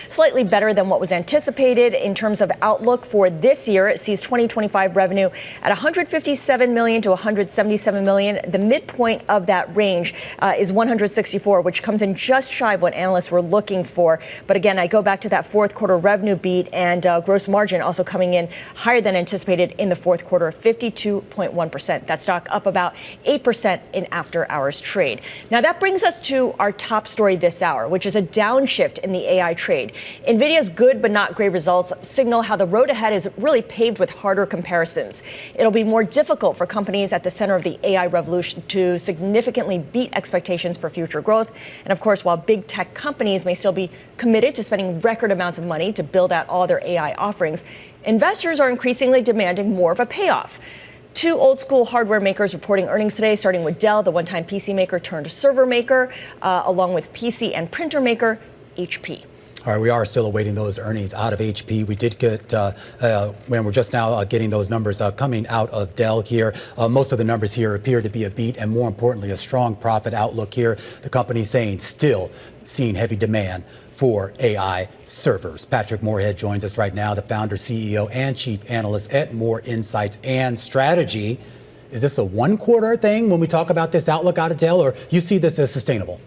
Speaker 21: slightly better than what was anticipated. In terms of outlook for this year, it sees 2025 revenue at $157 million to $177 million. The midpoint of that range is 164, which comes in just shy of what analysts were looking for. But again, I go back to that fourth quarter revenue beat and gross margin also coming in higher than anticipated in the fourth quarter, 52.1%. That stock up about 8% in after hours trade. Now that brings us to our top story this hour, which is a downshift in the AI trade. Nvidia's good but not great results signal how the road ahead is really paved with harder comparisons. It'll be more difficult for companies at the center of the AI revolution to significantly beat expectations for future growth. And of course, while big tech companies may still be committed to spending record amounts of money to build out all their AI offerings, investors are increasingly demanding more of a payoff. Two old school hardware makers reporting earnings today, starting with Dell, the one-time PC maker turned server maker, along with PC and printer maker HP.
Speaker 2: All right, we are still awaiting those earnings out of HP. We did get, when we're just now getting those numbers coming out of Dell here. Most of the numbers here appear to be a beat and, more importantly, a strong profit outlook here. The company saying still seeing heavy demand for AI servers. Patrick Moorhead joins us right now, the founder, CEO, and chief analyst at Moor Insights and Strategy. Is this a one-quarter thing when we talk about this outlook out of Dell, or you see this as sustainable?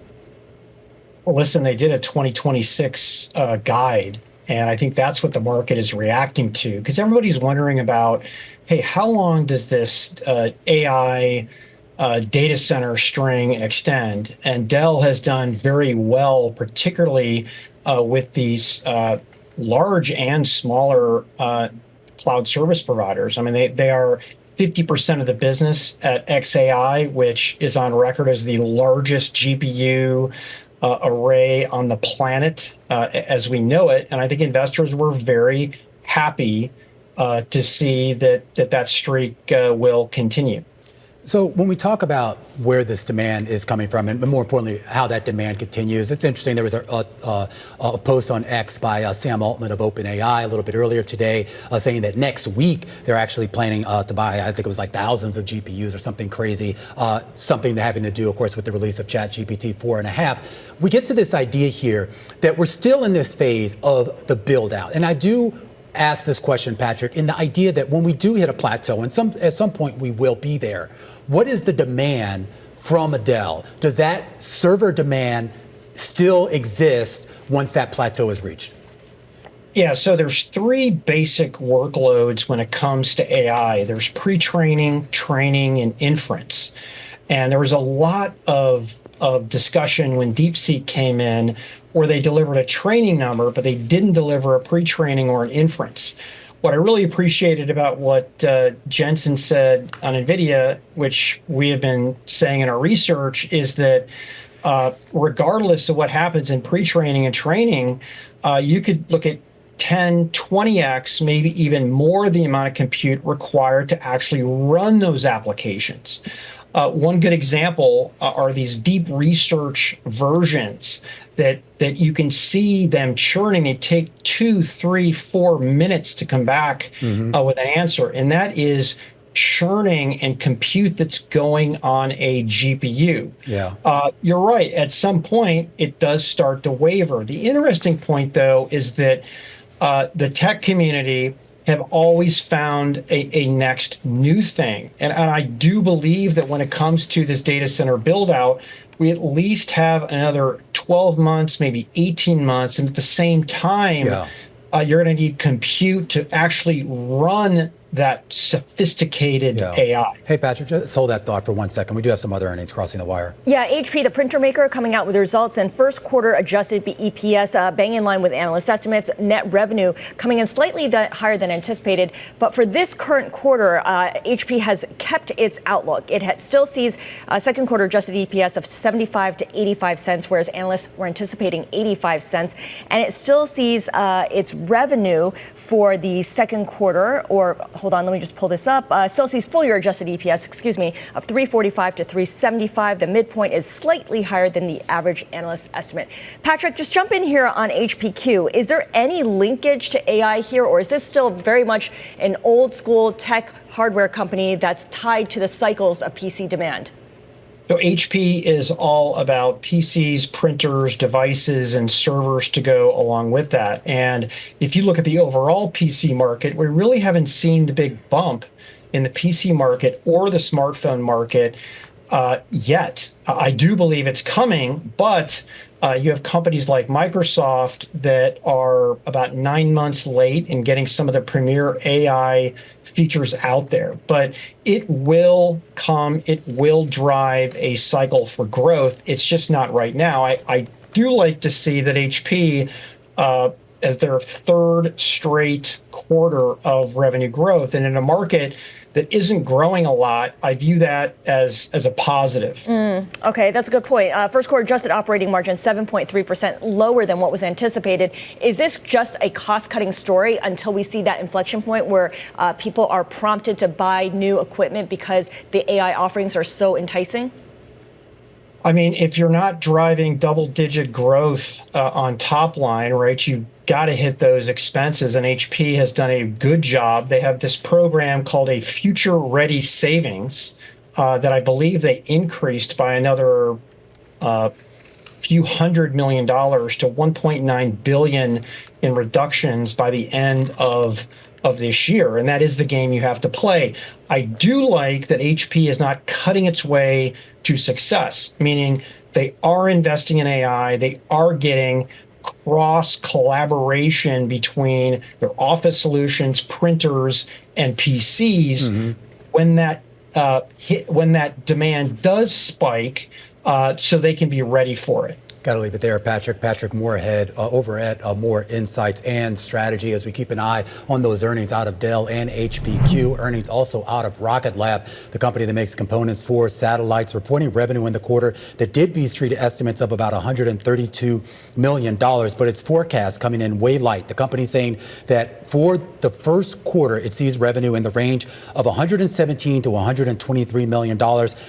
Speaker 4: Well, listen, they did a 2026 guide, and I think that's what the market is reacting to, because everybody's wondering about, hey, how long does this AI data center string extend? And Dell has done very well, particularly with these large and smaller cloud service providers. I mean, they are 50% of the business at xAI, which is on record as the largest GPU array on the planet as we know it. And I think investors were very happy to see that streak will continue.
Speaker 2: So when we talk about where this demand is coming from, and more importantly, how that demand continues, it's interesting. There was a post on X by Sam Altman of OpenAI a little bit earlier today saying that next week they're actually planning to buy, I think it was like thousands of GPUs or something crazy, something having to do, of course, with the release of ChatGPT 4.5. We get to this idea here that we're still in this phase of the build out. And I do ask this question, Patrick, in the idea that when we do hit a plateau, and at some point we will be there, what is the demand from Dell. Does that server demand still exist once that plateau is reached?
Speaker 4: Yeah, so there's three basic workloads when it comes to AI. There's pre-training, training, and inference. And there was a lot of discussion when DeepSeek came in where they delivered a training number, but they didn't deliver a pre-training or an inference. What I really appreciated about what Jensen said on Nvidia, which we have been saying in our research, is that regardless of what happens in pre-training and training, you could look at 10, 20x, maybe even more the amount of compute required to actually run those applications. One good example are these deep research versions that you can see them churning. They take 2, 3, 4 minutes to come back with an answer. And that is churning and compute that's going on a GPU.
Speaker 2: Yeah.
Speaker 4: You're right. At some point, it does start to waver. The interesting point, though, is that the tech community have always found a next new thing. And I do believe that when it comes to this data center build out, we at least have another 12 months, maybe 18 months. And at the same time, you're going to need compute to actually run that sophisticated AI.
Speaker 2: Hey, Patrick, just hold that thought for 1 second. We do have some other earnings crossing the wire.
Speaker 21: Yeah, HP, the printer maker, coming out with results and first quarter adjusted EPS bang in line with analyst estimates. Net revenue coming in slightly higher than anticipated. But for this current quarter, HP has kept its outlook. It still sees second quarter adjusted EPS of 75 to 85 cents, whereas analysts were anticipating 85 cents. And it still sees its revenue for the second quarter, or hold on, let me just pull this up. Still sees full year adjusted EPS, of 345 to 375. The midpoint is slightly higher than the average analyst estimate. Patrick, just jump in here on HPQ. Is there any linkage to AI here, or is this still very much an old school tech hardware company that's tied to the cycles of PC demand?
Speaker 4: So HP is all about PCs, printers, devices, and servers to go along with that. And if you look at the overall PC market, we really haven't seen the big bump in the PC market or the smartphone market yet. I do believe it's coming, but you have companies like Microsoft that are about 9 months late in getting some of the premier AI features out there. But it will come, it will drive a cycle for growth. It's just not right now. I do like to see that HP, as their third straight quarter of revenue growth, and in a market that isn't growing a lot, I view that as a positive.
Speaker 21: Okay, that's a good point. First quarter adjusted operating margin 7.3%, lower than what was anticipated. Is this just a cost-cutting story until we see that inflection point where people are prompted to buy new equipment because the AI offerings are so enticing?
Speaker 4: I mean, if you're not driving double-digit growth on top line, right, you've got to hit those expenses, and HP has done a good job. They have this program called a Future Ready Savings that I believe they increased by another few $100 million to $1.9 billion in reductions by the end of this year, and that is the game you have to play. I do like that HP is not cutting its way to success, meaning they are investing in AI, they are getting cross collaboration between their office solutions, printers, and PCs. When that demand does spike, so they can be ready for it.
Speaker 2: Got to leave it there, Patrick. Patrick Moorhead over at Moor Insights and Strategy, as we keep an eye on those earnings out of Dell and HPQ. Earnings also out of Rocket Lab, the company that makes components for satellites, reporting revenue in the quarter that did beat street estimates of about $132 million, but its forecast coming in way light. The company saying that for the first quarter, it sees revenue in the range of $117 to $123 million.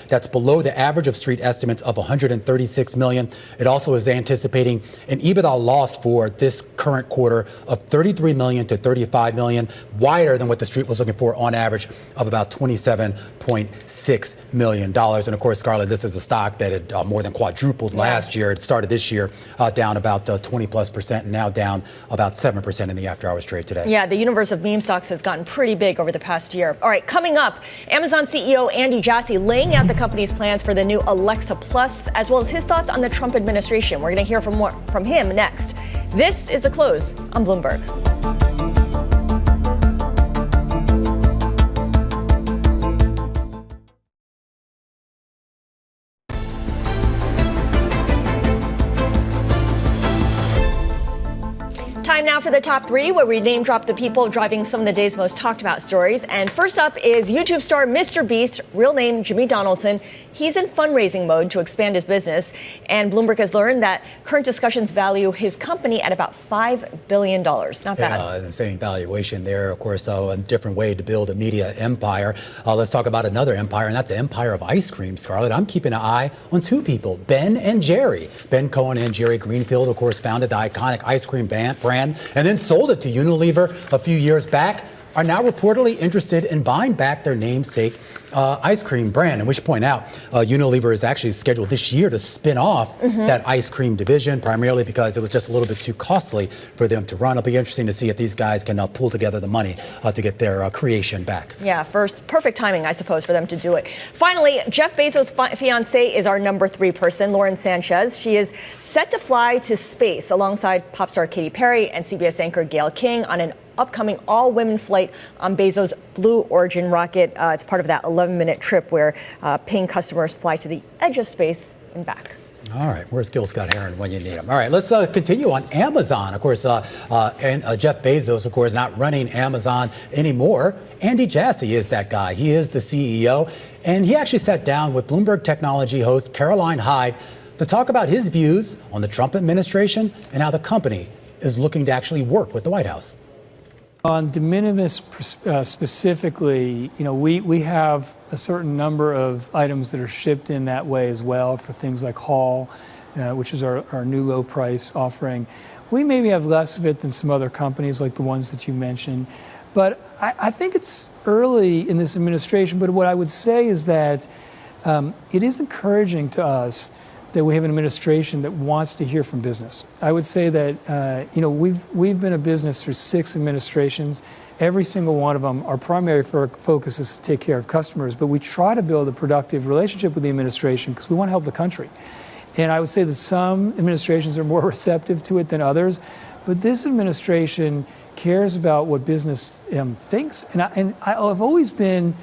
Speaker 2: That's below the average of street estimates of $136 million. It also also is anticipating an EBITDA loss for this current quarter of 33 million to 35 million, wider than what the street was looking for on average of about $27.6 million. And of course, Scarlett, this is a stock that had more than quadrupled last year. It started this year down about 20+%, and now down about 7% in the after-hours trade today.
Speaker 21: Yeah, the universe of meme stocks has gotten pretty big over the past year. All right, coming up, Amazon CEO Andy Jassy laying out the company's plans for the new Alexa Plus, as well as his thoughts on the Trump administration. We're going to hear from him next. This is The Close on Bloomberg. Time now for the top three, where we name drop the people driving some of the day's most talked about stories. And first up is YouTube star Mr. Beast, real name Jimmy Donaldson. He's in fundraising mode to expand his business. And Bloomberg has learned that current discussions value his company at about $5 billion. Not bad.
Speaker 2: Yeah, an insane valuation there. Of course, a different way to build a media empire. Let's talk about another empire, and that's the empire of ice cream, Scarlett. I'm keeping an eye on two people, Ben and Jerry. Ben Cohen and Jerry Greenfield, of course, founded the iconic ice cream brand and then sold it to Unilever a few years back, are now reportedly interested in buying back their namesake ice cream brand. And we should point out, Unilever is actually scheduled this year to spin off that ice cream division, primarily because it was just a little bit too costly for them to run. It'll be interesting to see if these guys can pull together the money to get their creation back.
Speaker 21: Yeah, perfect timing, I suppose, for them to do it. Finally, Jeff Bezos' fiancée is our number 3 person, Lauren Sanchez. She is set to fly to space alongside pop star Katy Perry and CBS anchor Gayle King on an upcoming all-women flight on Bezos' Blue Origin rocket. It's part of that 11-minute trip where paying customers fly to the edge of space and back.
Speaker 2: All right, where's Gil Scott Heron when you need him? All right, let's continue on Amazon. Of course, and Jeff Bezos, of course, not running Amazon anymore. Andy Jassy is that guy. He is the CEO, and he actually sat down with Bloomberg Technology host Caroline Hyde to talk about his views on the Trump administration and how the company is looking to actually work with the White House.
Speaker 5: On de minimis specifically, we have a certain number of items that are shipped in that way as well for things like Hall, which is our new low price offering. We maybe have less of it than some other companies like the ones that you mentioned. But I think it's early in this administration. But what I would say is that it is encouraging to us that we have an administration that wants to hear from business. I would say that we've been a business through 6 administrations. Every single one of them, our primary focus is to take care of customers, but we try to build a productive relationship with the administration because we want to help the country. And I would say that some administrations are more receptive to it than others, but this administration cares about what business thinks. And I've always been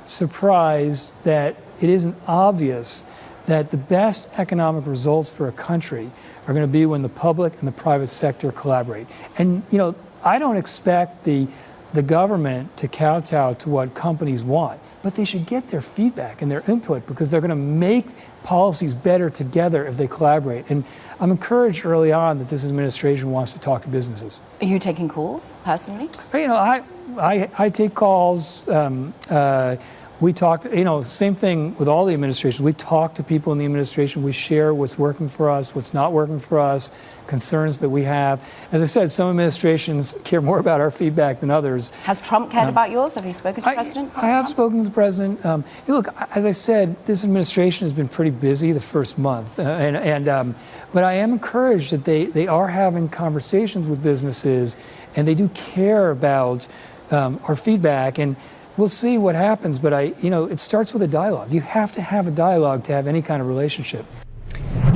Speaker 5: surprised that it isn't obvious that the best economic results for a country are going to be when the public and the private sector collaborate. And, I don't expect the government to kowtow to what companies want, but they should get their feedback and their input because they're going to make policies better together if they collaborate. And I'm encouraged early on that this administration wants to talk to businesses.
Speaker 22: Are you taking calls personally?
Speaker 5: I take calls. We talked, same thing with all the administrations. We talk to people in the administration. We share what's working for us, what's not working for us, concerns that we have. As I said, some administrations care more about our feedback than others.
Speaker 22: Has Trump cared about yours? Have you spoken to the president?
Speaker 5: I have spoken to the president. Look, as I said, this administration has been pretty busy the first month. But I am encouraged that they are having conversations with businesses and they do care about our feedback. And we'll see what happens, but it starts with a dialogue. You have to have a dialogue to have any kind of relationship.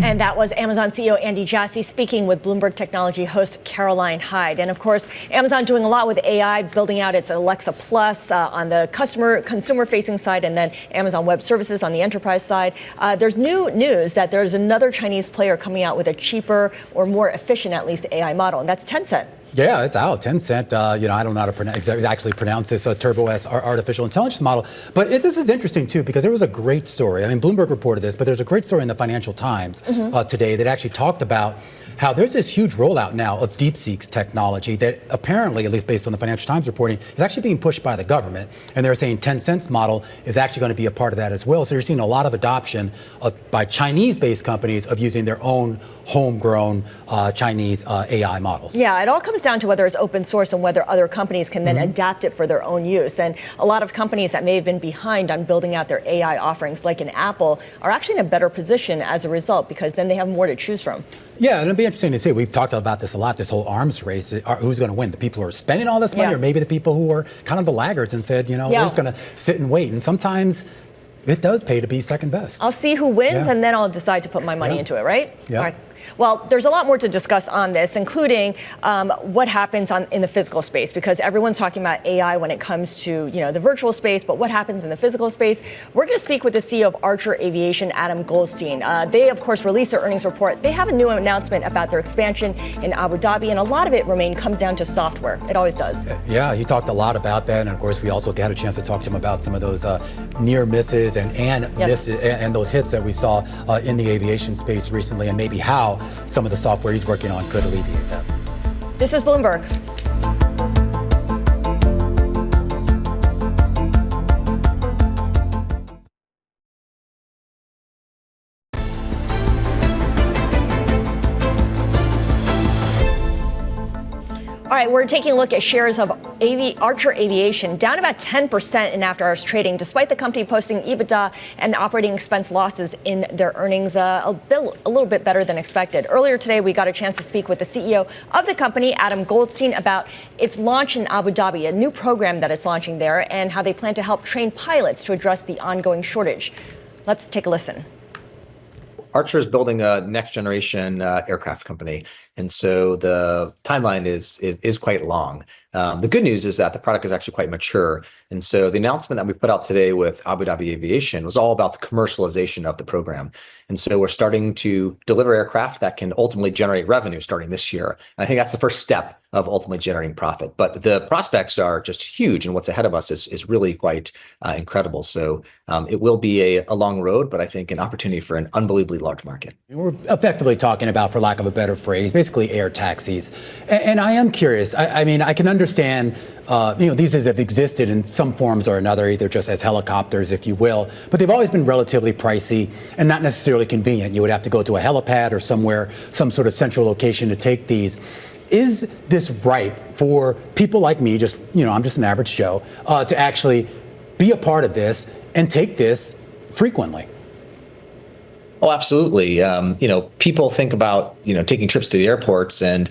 Speaker 21: And that was Amazon CEO Andy Jassy speaking with Bloomberg Technology host Caroline Hyde. And of course, Amazon doing a lot with AI, building out its Alexa Plus on the consumer-facing side, and then Amazon Web Services on the enterprise side. There's new news that there's another Chinese player coming out with a cheaper or more efficient, at least, AI model, and that's Tencent.
Speaker 2: Yeah, it's out. Tencent, I don't know how to actually pronounce this Turbo S artificial intelligence model. But this is interesting, too, because there was a great story. I mean, Bloomberg reported this, but there's a great story in the Financial Times today that actually talked about how there's this huge rollout now of DeepSeek's technology that apparently, at least based on the Financial Times reporting, is actually being pushed by the government. And they're saying Tencent's model is actually going to be a part of that as well. So you're seeing a lot of adoption by Chinese-based companies of using their own homegrown Chinese AI models.
Speaker 21: Yeah, it all comes down to whether it's open source and whether other companies can then adapt it for their own use. And a lot of companies that may have been behind on building out their AI offerings, like an Apple, are actually in a better position as a result because then they have more to choose from.
Speaker 2: Yeah, and it'll be interesting to see. We've talked about this a lot, this whole arms race. Who's going to win? The people who are spending all this money or maybe the people who are kind of the laggards and said, we're just going to sit and wait. And sometimes it does pay to be second best.
Speaker 21: I'll see who wins and then I'll decide to put my money into it, right?
Speaker 2: Yeah.
Speaker 21: All right. Well, there's a lot more to discuss on this, including what happens in the physical space, because everyone's talking about AI when it comes to, the virtual space, but what happens in the physical space? We're going to speak with the CEO of Archer Aviation, Adam Goldstein. They, of course, released their earnings report. They have a new announcement about their expansion in Abu Dhabi, and a lot of it, Romain, comes down to software. It always does.
Speaker 2: Yeah, he talked a lot about that, and of course, we also had a chance to talk to him about some of those near misses and misses and those hits that we saw in the aviation space recently, and maybe how some of the software he's working on could alleviate that.
Speaker 21: This is Bloomberg. All right, we're taking a look at shares of Archer Aviation, down about 10% in after-hours trading, despite the company posting EBITDA and operating expense losses in their earnings a little bit better than expected. Earlier today, we got a chance to speak with the CEO of the company, Adam Goldstein, about its launch in Abu Dhabi, a new program that is launching there, and how they plan to help train pilots to address the ongoing shortage. Let's take a listen.
Speaker 6: Archer is building a next generation aircraft company. And so the timeline is quite long. The good news is that the product is actually quite mature. And so the announcement that we put out today with Abu Dhabi Aviation was all about the commercialization of the program. And so we're starting to deliver aircraft that can ultimately generate revenue starting this year. And I think that's the first step of ultimately generating profit. But the prospects are just huge, and what's ahead of us is really quite incredible. So it will be a long road, but I think an opportunity for an unbelievably large market.
Speaker 2: We're effectively talking about, for lack of a better phrase, basically air taxis. And I am curious. I mean, I can understand, these have existed in some forms or another, either just as helicopters, if you will, but they've always been relatively pricey and not necessarily convenient. You would have to go to a helipad or somewhere, some sort of central location to take these. Is this right for people like me, I'm just an average Joe, to actually be a part of this and take this frequently?
Speaker 6: Oh, absolutely. People think about, taking trips to the airports and,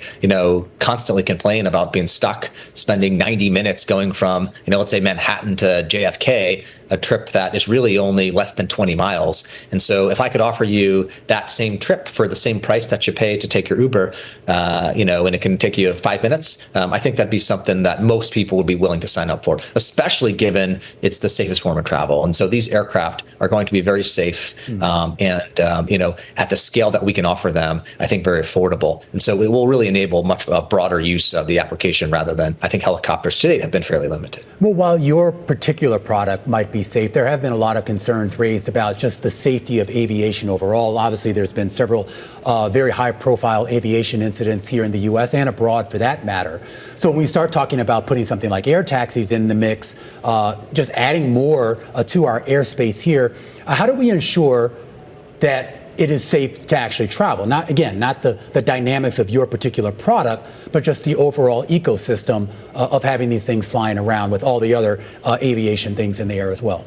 Speaker 6: constantly complain about being stuck, spending 90 minutes going from, let's say Manhattan to JFK, a trip that is really only less than 20 miles. And so if I could offer you that same trip for the same price that you pay to take your Uber, and it can take you 5 minutes, I think that'd be something that most people would be willing to sign up for, especially given it's the safest form of travel. And so these aircraft are going to be very safe and at the scale that we can offer them, I think very affordable. And so it will really enable much broader use of the application rather than, I think, helicopters today have been fairly limited.
Speaker 2: Well, while your particular product might be safe, there have been a lot of concerns raised about just the safety of aviation overall. Obviously, there's been several very high-profile aviation incidents here in the U.S. and abroad, for that matter. So when we start talking about putting something like air taxis in the mix, just adding more to our airspace here, how do we ensure that it is safe to actually travel? Not the dynamics of your particular product, but just the overall ecosystem of having these things flying around with all the other aviation things in the air as well.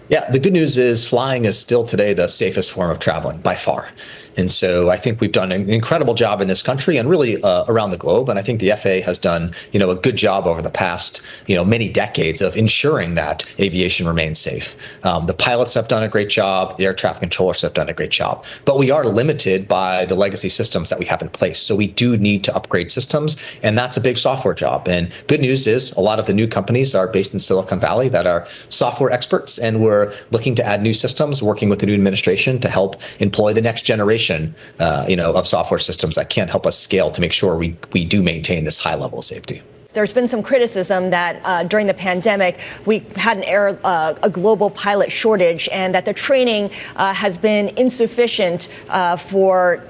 Speaker 6: Yeah, the good news is flying is still today the safest form of traveling by far. And so I think we've done an incredible job in this country and really around the globe. And I think the FAA has done, a good job over the past, many decades of ensuring that aviation remains safe. The pilots have done a great job. The air traffic controllers have done a great job. But we are limited by the legacy systems that we have in place. So we do need to upgrade systems. And that's a big software job. And good news is a lot of the new companies are based in Silicon Valley that are software experts. And we're we're looking to add new systems, working with the new administration to help employ the next generation, of software systems that can help us scale to make sure we do maintain this high level of safety.
Speaker 21: There's been some criticism that during the pandemic, we had a global pilot shortage and that the training has been insufficient for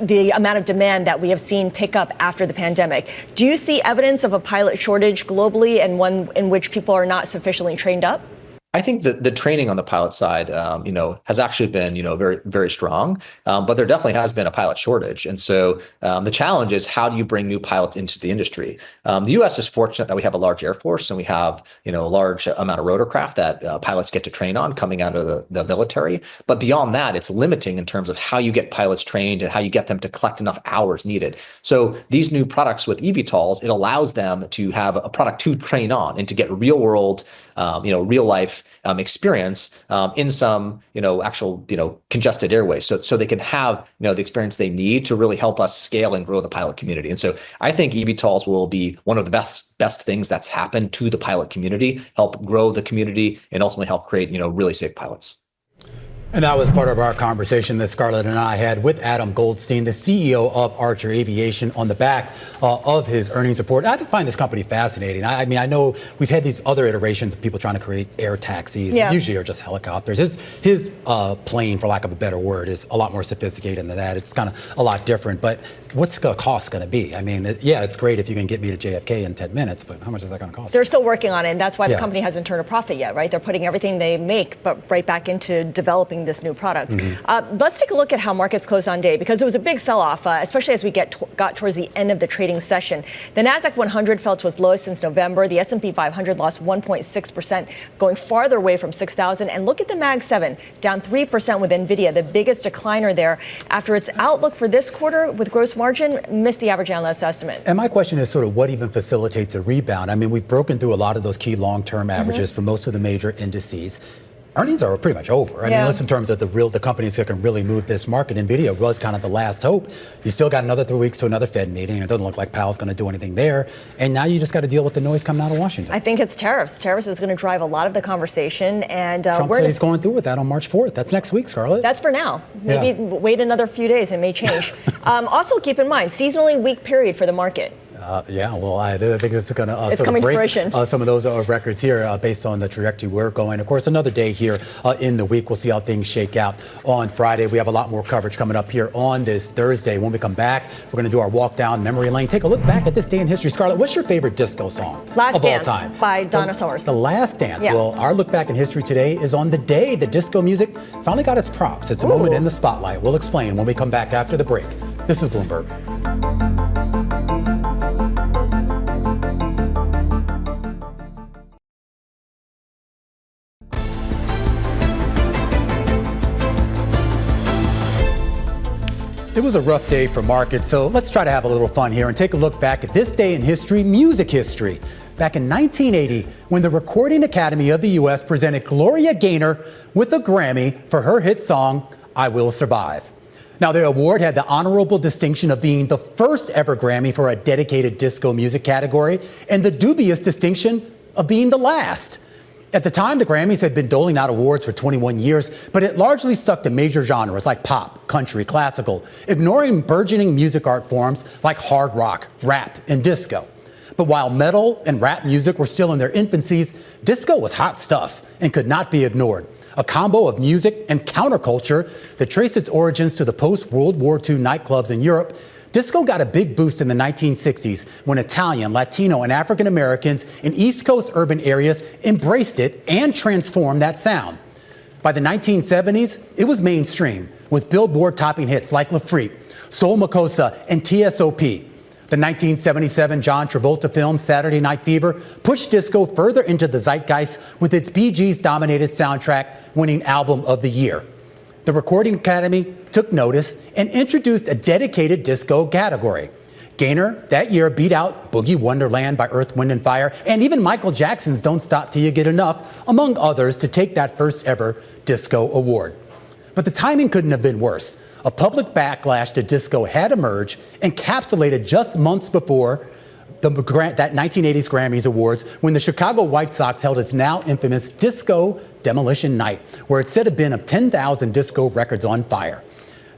Speaker 21: the amount of demand that we have seen pick up after the pandemic. Do you see evidence of a pilot shortage globally and one in which people are not sufficiently trained up?
Speaker 6: I think that the training on the pilot side, has actually been, very, very strong. But there definitely has been a pilot shortage. And so the challenge is, how do you bring new pilots into the industry? The U.S. is fortunate that we have a large Air Force and we have, a large amount of rotorcraft that pilots get to train on coming out of the military. But beyond that, it's limiting in terms of how you get pilots trained and how you get them to collect enough hours needed. So these new products with eVTOLs, it allows them to have a product to train on and to get real world, real life experience in some, actual, congested airways. So they can have, the experience they need to really help us scale and grow the pilot community. And so I think eVTOLs will be one of the best things that's happened to the pilot community, help grow the community, and ultimately help create, really safe pilots.
Speaker 2: And that was part of our conversation that Scarlett and I had with Adam Goldstein, the CEO of Archer Aviation, on the back of his earnings report. I find this company fascinating. I mean, I know we've had these other iterations of people trying to create air taxis.
Speaker 21: Yeah.
Speaker 2: Usually are just helicopters. His plane, for lack of a better word, is a lot more sophisticated than that. It's kind of a lot different. But what's the cost going to be? I mean, it's great if you can get me to JFK in 10 minutes, but how much is that going to cost?
Speaker 21: They're still working on it, and that's why the company hasn't turned a profit yet, right? They're putting everything they make, but right back into developing this new product. Mm-hmm. Let's take a look at how markets closed on day, because it was a big sell-off, especially as we got towards the end of the trading session. The Nasdaq 100 fell to its lowest since November. The S&P 500 lost 1.6%, going farther away from 6,000. And look at the Mag 7, down 3% with Nvidia, the biggest decliner there, after its outlook for this quarter with gross margin missed the average analyst estimate.
Speaker 2: And my question is sort of what even facilitates a rebound? I mean, we've broken through a lot of those key long-term averages for most of the major indices. Earnings are pretty much over. I mean, listen, in terms of the companies that can really move this market, Nvidia was kind of the last hope. You still got another 3 weeks to another Fed meeting. It doesn't look like Powell's going to do anything there. And now you just got to deal with the noise coming out of Washington.
Speaker 21: I think it's tariffs. Tariffs is going to drive a lot of the conversation. And
Speaker 2: Trump said he's going through with that on March 4th. That's next week, Scarlett.
Speaker 21: That's for now. Maybe wait another few days. It may change. Also, keep in mind, seasonally weak period for the market.
Speaker 2: I think this is going to
Speaker 21: sort of break
Speaker 2: some of those records here based on the trajectory we're going. Of course, another day here in the week. We'll see how things shake out on Friday. We have a lot more coverage coming up here on this Thursday. When we come back, we're going to do our walk down memory lane. Take a look back at this day in history. Scarlett, what's your favorite disco song
Speaker 21: Last
Speaker 2: of
Speaker 21: Dance
Speaker 2: all time?
Speaker 21: By Donna Summers.
Speaker 2: The Last Dance.
Speaker 21: Yeah.
Speaker 2: Well, our look back in history today is on the day the disco music finally got its props. It's a moment in the spotlight. We'll explain when we come back after the break. This is Bloomberg. It was a rough day for markets, so let's try to have a little fun here and take a look back at this day in history, music history. Back in 1980, when the Recording Academy of the U.S. presented Gloria Gaynor with a Grammy for her hit song, I Will Survive. Now, the award had the honorable distinction of being the first ever Grammy for a dedicated disco music category and the dubious distinction of being the last. At the time, the Grammys had been doling out awards for 21 years, but it largely stuck to major genres like pop, country, classical, ignoring burgeoning music art forms like hard rock, rap, and disco. But while metal and rap music were still in their infancies, disco was hot stuff and could not be ignored. A combo of music and counterculture that traced its origins to the post-World War II nightclubs in Europe. Disco got a big boost in the 1960s when Italian, Latino, and African Americans in East Coast urban areas embraced it and transformed that sound. By the 1970s, it was mainstream, with Billboard topping hits like La Freak, Soul Makossa, and TSOP. The 1977 John Travolta film Saturday Night Fever pushed disco further into the zeitgeist with its Bee Gees-dominated soundtrack winning Album of the Year. The Recording Academy took notice and introduced a dedicated disco category. Gaynor that year beat out Boogie Wonderland by Earth, Wind & Fire and even Michael Jackson's Don't Stop Till You Get Enough, among others, to take that first ever disco award. But the timing couldn't have been worse. A public backlash to disco had emerged, encapsulated just months before that 1980s Grammys Awards when the Chicago White Sox held its now infamous Disco Demolition Night, where it set a bin of 10,000 disco records on fire.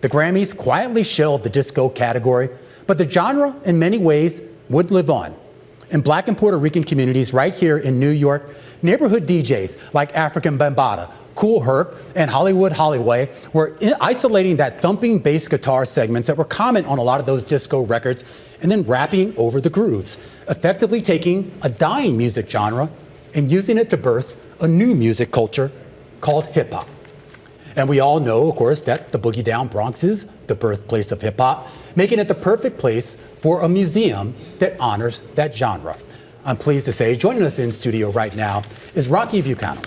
Speaker 2: The Grammys quietly shelved the disco category, but the genre, in many ways, would live on. In Black and Puerto Rican communities right here in New York, neighborhood DJs like African Bambaataa, Kool Herc, and Hollywood Hollyway were isolating that thumping bass guitar segments that were common on a lot of those disco records and then rapping over the grooves, effectively taking a dying music genre and using it to birth a new music culture called hip hop. And we all know, of course, that the Boogie Down Bronx is the birthplace of hip hop, making it the perfect place for a museum that honors that genre. I'm pleased to say, joining us in studio right now is Rocky Bucano.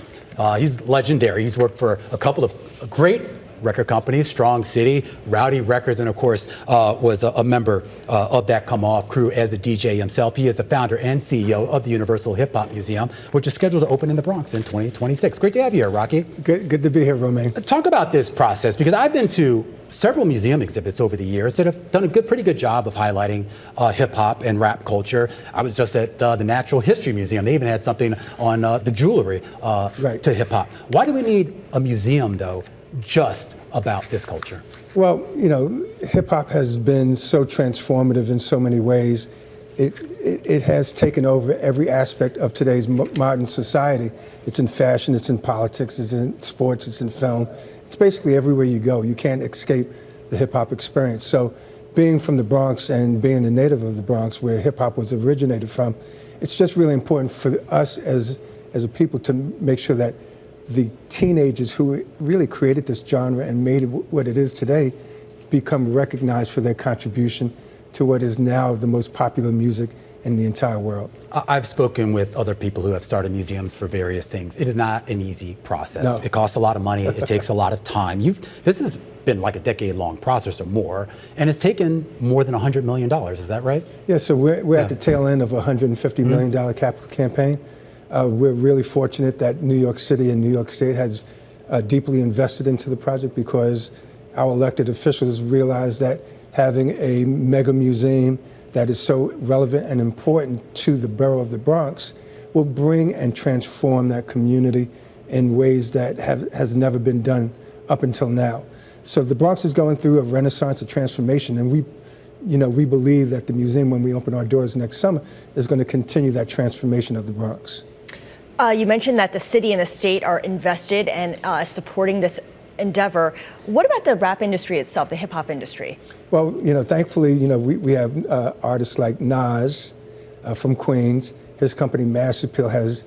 Speaker 2: He's legendary. He's worked for a couple of great record companies, Strong City, Rowdy Records, and of course was a member of that Come Off crew as a DJ himself. He is the founder and CEO of the Universal Hip Hop Museum, which is scheduled to open in the Bronx in 2026. Great to have you here, Rocky.
Speaker 7: Good to be here, Romain.
Speaker 2: Talk about this process, because I've been to several museum exhibits over the years that have done a pretty good job of highlighting hip hop and rap culture. I was just at the Natural History Museum. They even had something on the jewelry to hip hop. Why do we need a museum, though, just about this culture?
Speaker 7: Well, you know, hip hop has been so transformative in so many ways. It has taken over every aspect of today's modern society. It's in fashion, it's in politics, it's in sports, it's in film. It's basically everywhere you go. You can't escape the hip hop experience. So being from the Bronx and being a native of the Bronx, where hip hop was originated from, it's just really important for us as a people to make sure that the teenagers who really created this genre and made it what it is today become recognized for their contribution to what is now the most popular music in the entire world.
Speaker 2: I've spoken with other people who have started museums for various things. It is not an easy process.
Speaker 7: No.
Speaker 2: It costs a lot of money. It takes a lot of time. This has been like a decade-long process or more, and it's taken more than $100 million. Is that right?
Speaker 7: Yeah, so we're at the tail end of a $150 million capital campaign. We're really fortunate that New York City and New York State has deeply invested into the project, because our elected officials realize that having a mega museum that is so relevant and important to the borough of the Bronx will bring and transform that community in ways that has never been done up until now. So the Bronx is going through a renaissance, a transformation, and we believe that the museum, when we open our doors next summer, is going to continue that transformation of the Bronx.
Speaker 21: You mentioned that the city and the state are invested and supporting this endeavor. What about the rap industry itself, the hip hop industry? Well,
Speaker 7: thankfully, we have artists like Nas from Queens. His company, Mass Appeal, has,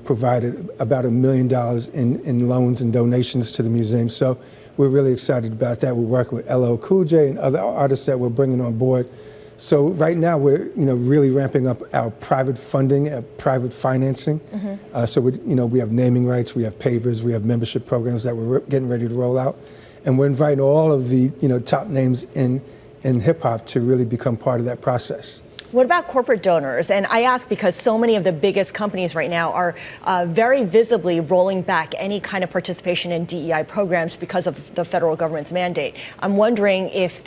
Speaker 7: provided about $1 million in loans and donations to the museum. So we're really excited about that. We're working with LL Cool J and other artists that we're bringing on board. So right now we're, really ramping up our private funding, private financing. Mm-hmm. So we have naming rights, we have pavers, we have membership programs that we're getting ready to roll out, and we're inviting all of the top names in hip hop to really become part of that process.
Speaker 21: What about corporate donors? And I ask because so many of the biggest companies right now are very visibly rolling back any kind of participation in DEI programs because of the federal government's mandate. I'm wondering if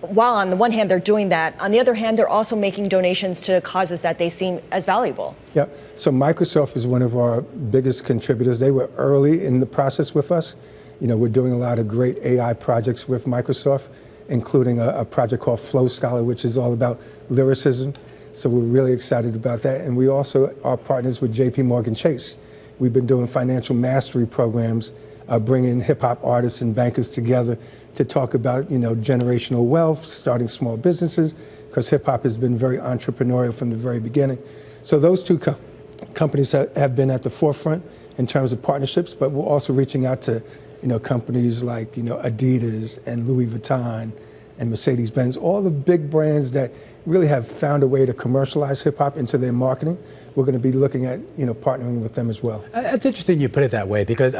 Speaker 21: while on the one hand they're doing that, on the other hand they're also making donations to causes that they seem as valuable.
Speaker 7: Yeah, so Microsoft is one of our biggest contributors. They were early in the process with us. We're doing a lot of great AI projects with Microsoft, including a project called Flow Scholar, which is all about lyricism. So we're really excited about that. And we also are partners with JP Morgan Chase. We've been doing financial mastery programs, bringing hip hop artists and bankers together to talk about, generational wealth, starting small businesses, because hip hop has been very entrepreneurial from the very beginning. So those two companies have been at the forefront in terms of partnerships, but we're also reaching out to, companies like, Adidas and Louis Vuitton and Mercedes-Benz, all the big brands that really have found a way to commercialize hip hop into their marketing. We're going to be looking at, partnering with them as well.
Speaker 2: It's interesting you put it that way, because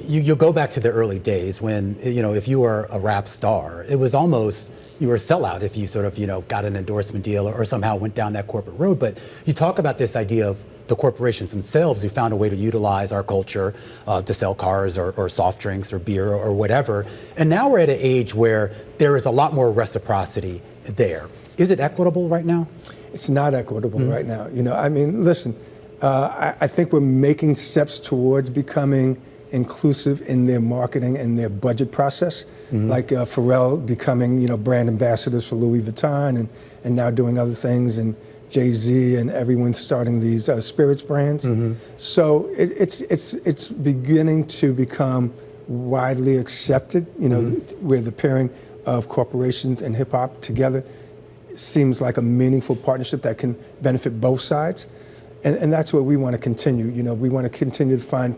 Speaker 2: you go back to the early days when, if you were a rap star, it was almost, you were a sellout if you sort of, got an endorsement deal or somehow went down that corporate road. But you talk about this idea of the corporations themselves who found a way to utilize our culture to sell cars or soft drinks or beer or whatever. And now we're at an age where there is a lot more reciprocity there. Is it equitable right now?
Speaker 7: It's not equitable right now. I mean, listen, I think we're making steps towards becoming inclusive in their marketing and their budget process, like Pharrell becoming, brand ambassadors for Louis Vuitton and now doing other things, and Jay-Z and everyone starting these spirits brands. So it's beginning to become widely accepted, where the pairing of corporations and hip hop together seems like a meaningful partnership that can benefit both sides. And that's what we want to continue. We want to continue to find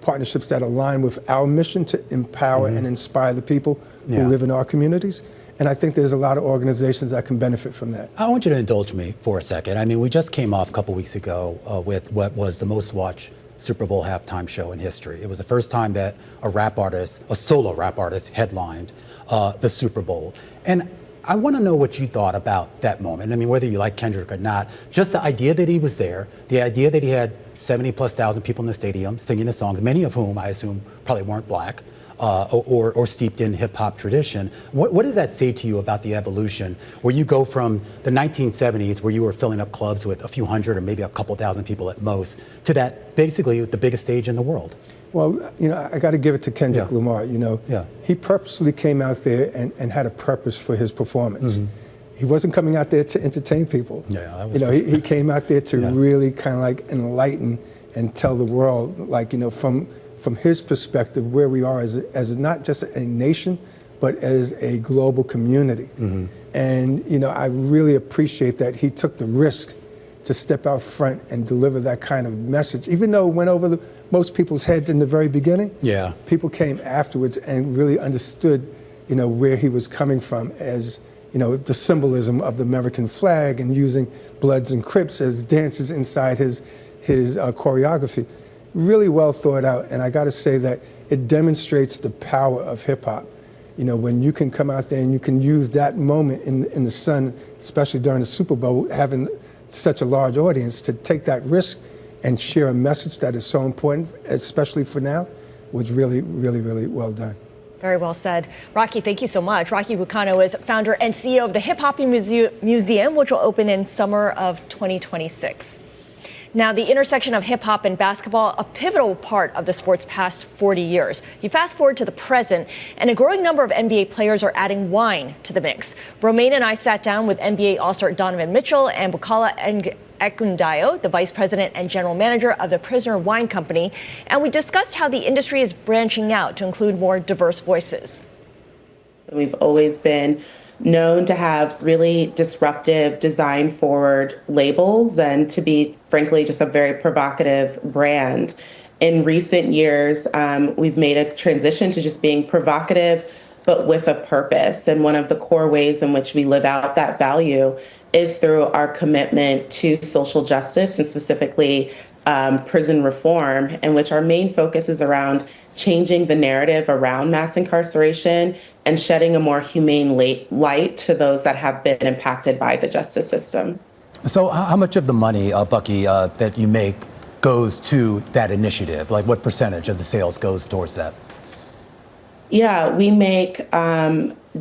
Speaker 7: partnerships that align with our mission to empower and inspire the people who live in our communities. And I think there's a lot of organizations that can benefit from that.
Speaker 2: I want you to indulge me for a second. I mean, we just came off a couple weeks ago with what was the most watched Super Bowl halftime show in history. It was the first time that a solo rap artist, headlined the Super Bowl. And I want to know what you thought about that moment. I mean, whether you like Kendrick or not, just the idea that he was there, the idea that he had 70,000+ people in the stadium singing the songs, many of whom I assume probably weren't black or steeped in hip hop tradition. What does that say to you about the evolution where you go from the 1970s, where you were filling up clubs with a few hundred or maybe a couple thousand people at most, to that basically the biggest stage in the world?
Speaker 7: Well, I got to give it to Kendrick Lamar. He purposely came out there and had a purpose for his performance. He wasn't coming out there to entertain people. He came out there to really kind of like enlighten and tell the world, like, from his perspective, where we are as not just a nation, but as a global community. And, I really appreciate that he took the risk to step out front and deliver that kind of message, even though it went over most people's heads in the very beginning. People came afterwards and really understood, where he was coming from as, the symbolism of the American flag and using Bloods and Crips as dances inside his choreography. Really well thought out, and I got to say that it demonstrates the power of hip hop. When you can come out there and you can use that moment in the sun, especially during the Super Bowl, having such a large audience, to take that risk and share a message that is so important, especially for now, was really, really, really well done.
Speaker 21: Very well said. Rocky, thank you so much. Rocky Bucano is founder and CEO of the Hip Hop Museum, which will open in summer of 2026. Now, the intersection of hip hop and basketball, a pivotal part of the sport's past 40 years. You fast forward to the present, and a growing number of NBA players are adding wine to the mix. Romaine and I sat down with NBA All-Star Donovan Mitchell and Bukola and Ekundayo, the vice president and general manager of the Prisoner Wine Company, and we discussed how the industry is branching out to include more diverse voices.
Speaker 8: We've always been known to have really disruptive, design-forward labels and to be, frankly, just a very provocative brand. In recent years, we've made a transition to just being provocative, but with a purpose. And one of the core ways in which we live out that value is through our commitment to social justice and specifically prison reform, in which our main focus is around changing the narrative around mass incarceration and shedding a more humane light to those that have been impacted by the justice system.
Speaker 2: So how much of the money, Bucky, that you make goes to that initiative? Like what percentage of the sales goes towards that?
Speaker 8: Yeah, we make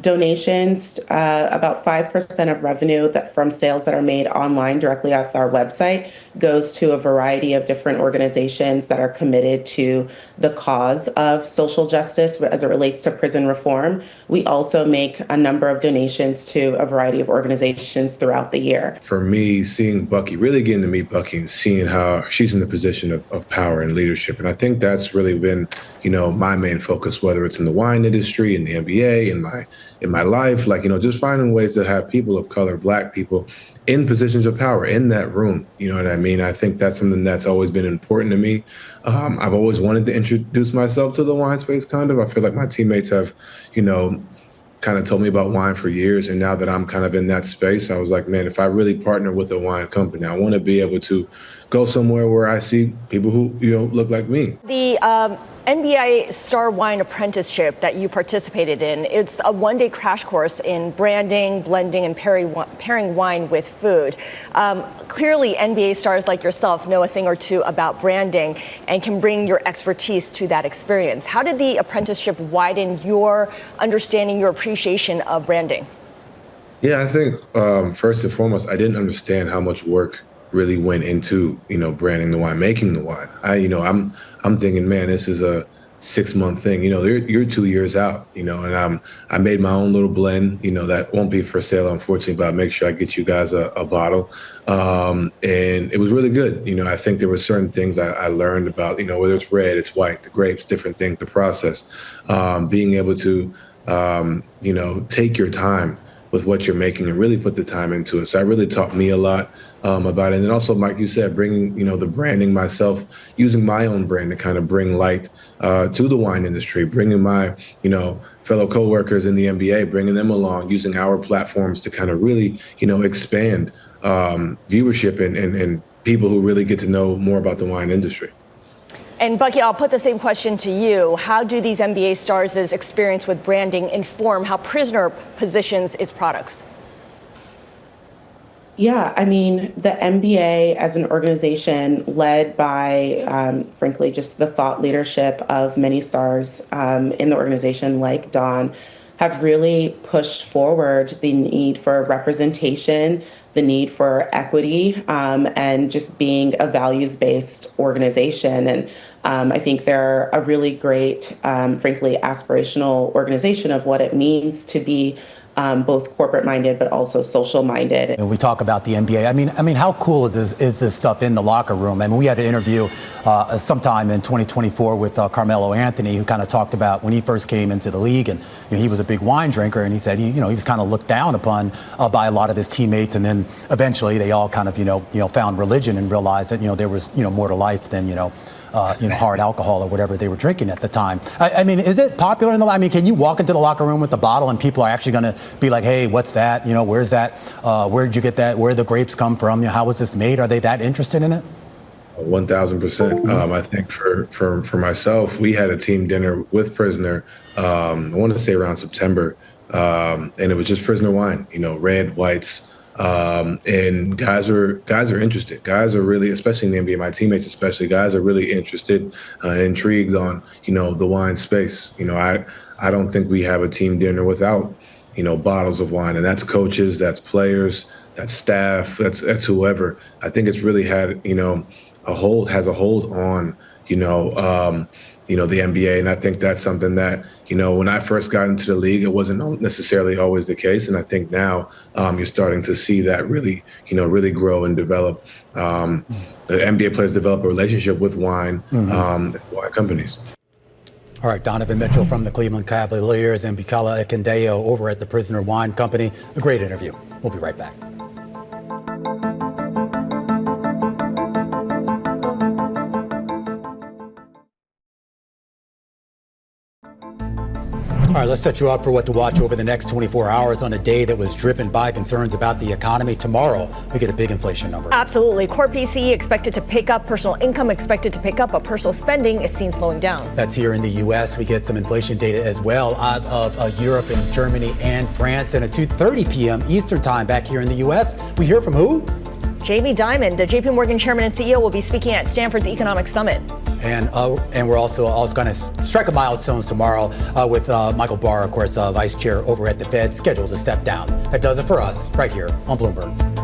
Speaker 8: donations, about 5% of revenue that from sales that are made online directly off our website goes to a variety of different organizations that are committed to the cause of social justice as it relates to prison reform. We also make a number of donations to a variety of organizations throughout the year.
Speaker 9: For me, seeing Bucky, really getting to meet Bucky and seeing how she's in the position of power and leadership. And I think that's really been, my main focus, whether it's in the wine industry, in the NBA, in my life, just finding ways to have people of color, Black people, in positions of power in that room. You know what I mean? I think that's something that's always been important to me. I've always wanted to introduce myself to the wine space, kind of. I feel like my teammates have, kind of told me about wine for years. And now that I'm kind of in that space, I was like, man, if I really partner with a wine company, I want to be able to go somewhere where I see people who, look like me.
Speaker 21: The NBA Star Wine Apprenticeship that you participated in, it's a one-day crash course in branding, blending, and pairing wine with food. Clearly, NBA stars like yourself know a thing or two about branding and can bring your expertise to that experience. How did the apprenticeship widen your understanding, your appreciation of branding?
Speaker 9: Yeah, I think first and foremost, I didn't understand how much work really went into branding the wine, making the wine. I'm thinking, man, this is a 6-month thing. You're 2 years out. And I made my own little blend. That won't be for sale, unfortunately, but I'll make sure I get you guys a bottle. And it was really good. I think there were certain things I learned about. Whether it's red, it's white, the grapes, different things, the process, being able to take your time with what you're making and really put the time into it. So that really taught me a lot about it. And then also, Mike, you said bringing, the branding myself, using my own brand to kind of bring light to the wine industry, bringing my, fellow coworkers in the NBA, bringing them along, using our platforms to kind of really, expand viewership and people who really get to know more about the wine industry.
Speaker 21: And Bucky, I'll put the same question to you. How do these NBA stars' experience with branding inform how Prisoner positions its products?
Speaker 8: Yeah, I mean, the NBA as an organization led by, frankly, just the thought leadership of many stars in the organization like Don have really pushed forward the need for representation, the need for equity, and just being a values-based organization. And I think they're a really great, frankly, aspirational organization of what it means to be both corporate-minded but also social-minded.
Speaker 2: And we talk about the NBA. I mean, how cool is this stuff in the locker room? I mean, we had an interview sometime in 2024 with Carmelo Anthony, who kind of talked about when he first came into the league, and he was a big wine drinker, and he said he was kind of looked down upon by a lot of his teammates, and then eventually they all kind of found religion and realized that there was more to life than hard alcohol or whatever they were drinking at the time. I mean, is it popular in the? I mean, can you walk into the locker room with the bottle and people are actually going to be like, "Hey, what's that? Where's that? Where'd you get that? Where the grapes come from? How was this made?" Are they that interested in it?
Speaker 9: 1,000%. I think for myself, we had a team dinner with Prisoner. I want to say around September, and it was just Prisoner wine. Red, whites. And guys are interested. Guys are really, especially in the NBA, my teammates especially, guys are really interested and intrigued on, the wine space. I don't think we have a team dinner without, bottles of wine, and that's coaches, that's players, that's staff, that's whoever. I think it's really had, has a hold on, the NBA. And I think that's something that, when I first got into the league, it wasn't necessarily always the case. And I think now you're starting to see that really, really grow and develop. The NBA players develop a relationship with wine, wine companies.
Speaker 2: All right, Donovan Mitchell from the Cleveland Cavaliers and Bukola Ekundayo over at the Prisoner Wine Company. A great interview. We'll be right back. All right, let's set you up for what to watch over the next 24 hours on a day that was driven by concerns about the economy. Tomorrow, we get a big inflation number.
Speaker 21: Absolutely. Core PCE expected to pick up, personal income expected to pick up, but personal spending is seen slowing down.
Speaker 2: That's here in the U.S. We get some inflation data as well out of Europe and Germany and France. And at 2:30 p.m. Eastern time back here in the U.S., we hear from who?
Speaker 21: Jamie Dimon, the JP Morgan chairman and CEO, will be speaking at Stanford's Economic Summit.
Speaker 2: And we're also going to strike a milestone tomorrow with Michael Barr, of course, vice chair over at the Fed, scheduled to step down. That does it for us right here on Bloomberg.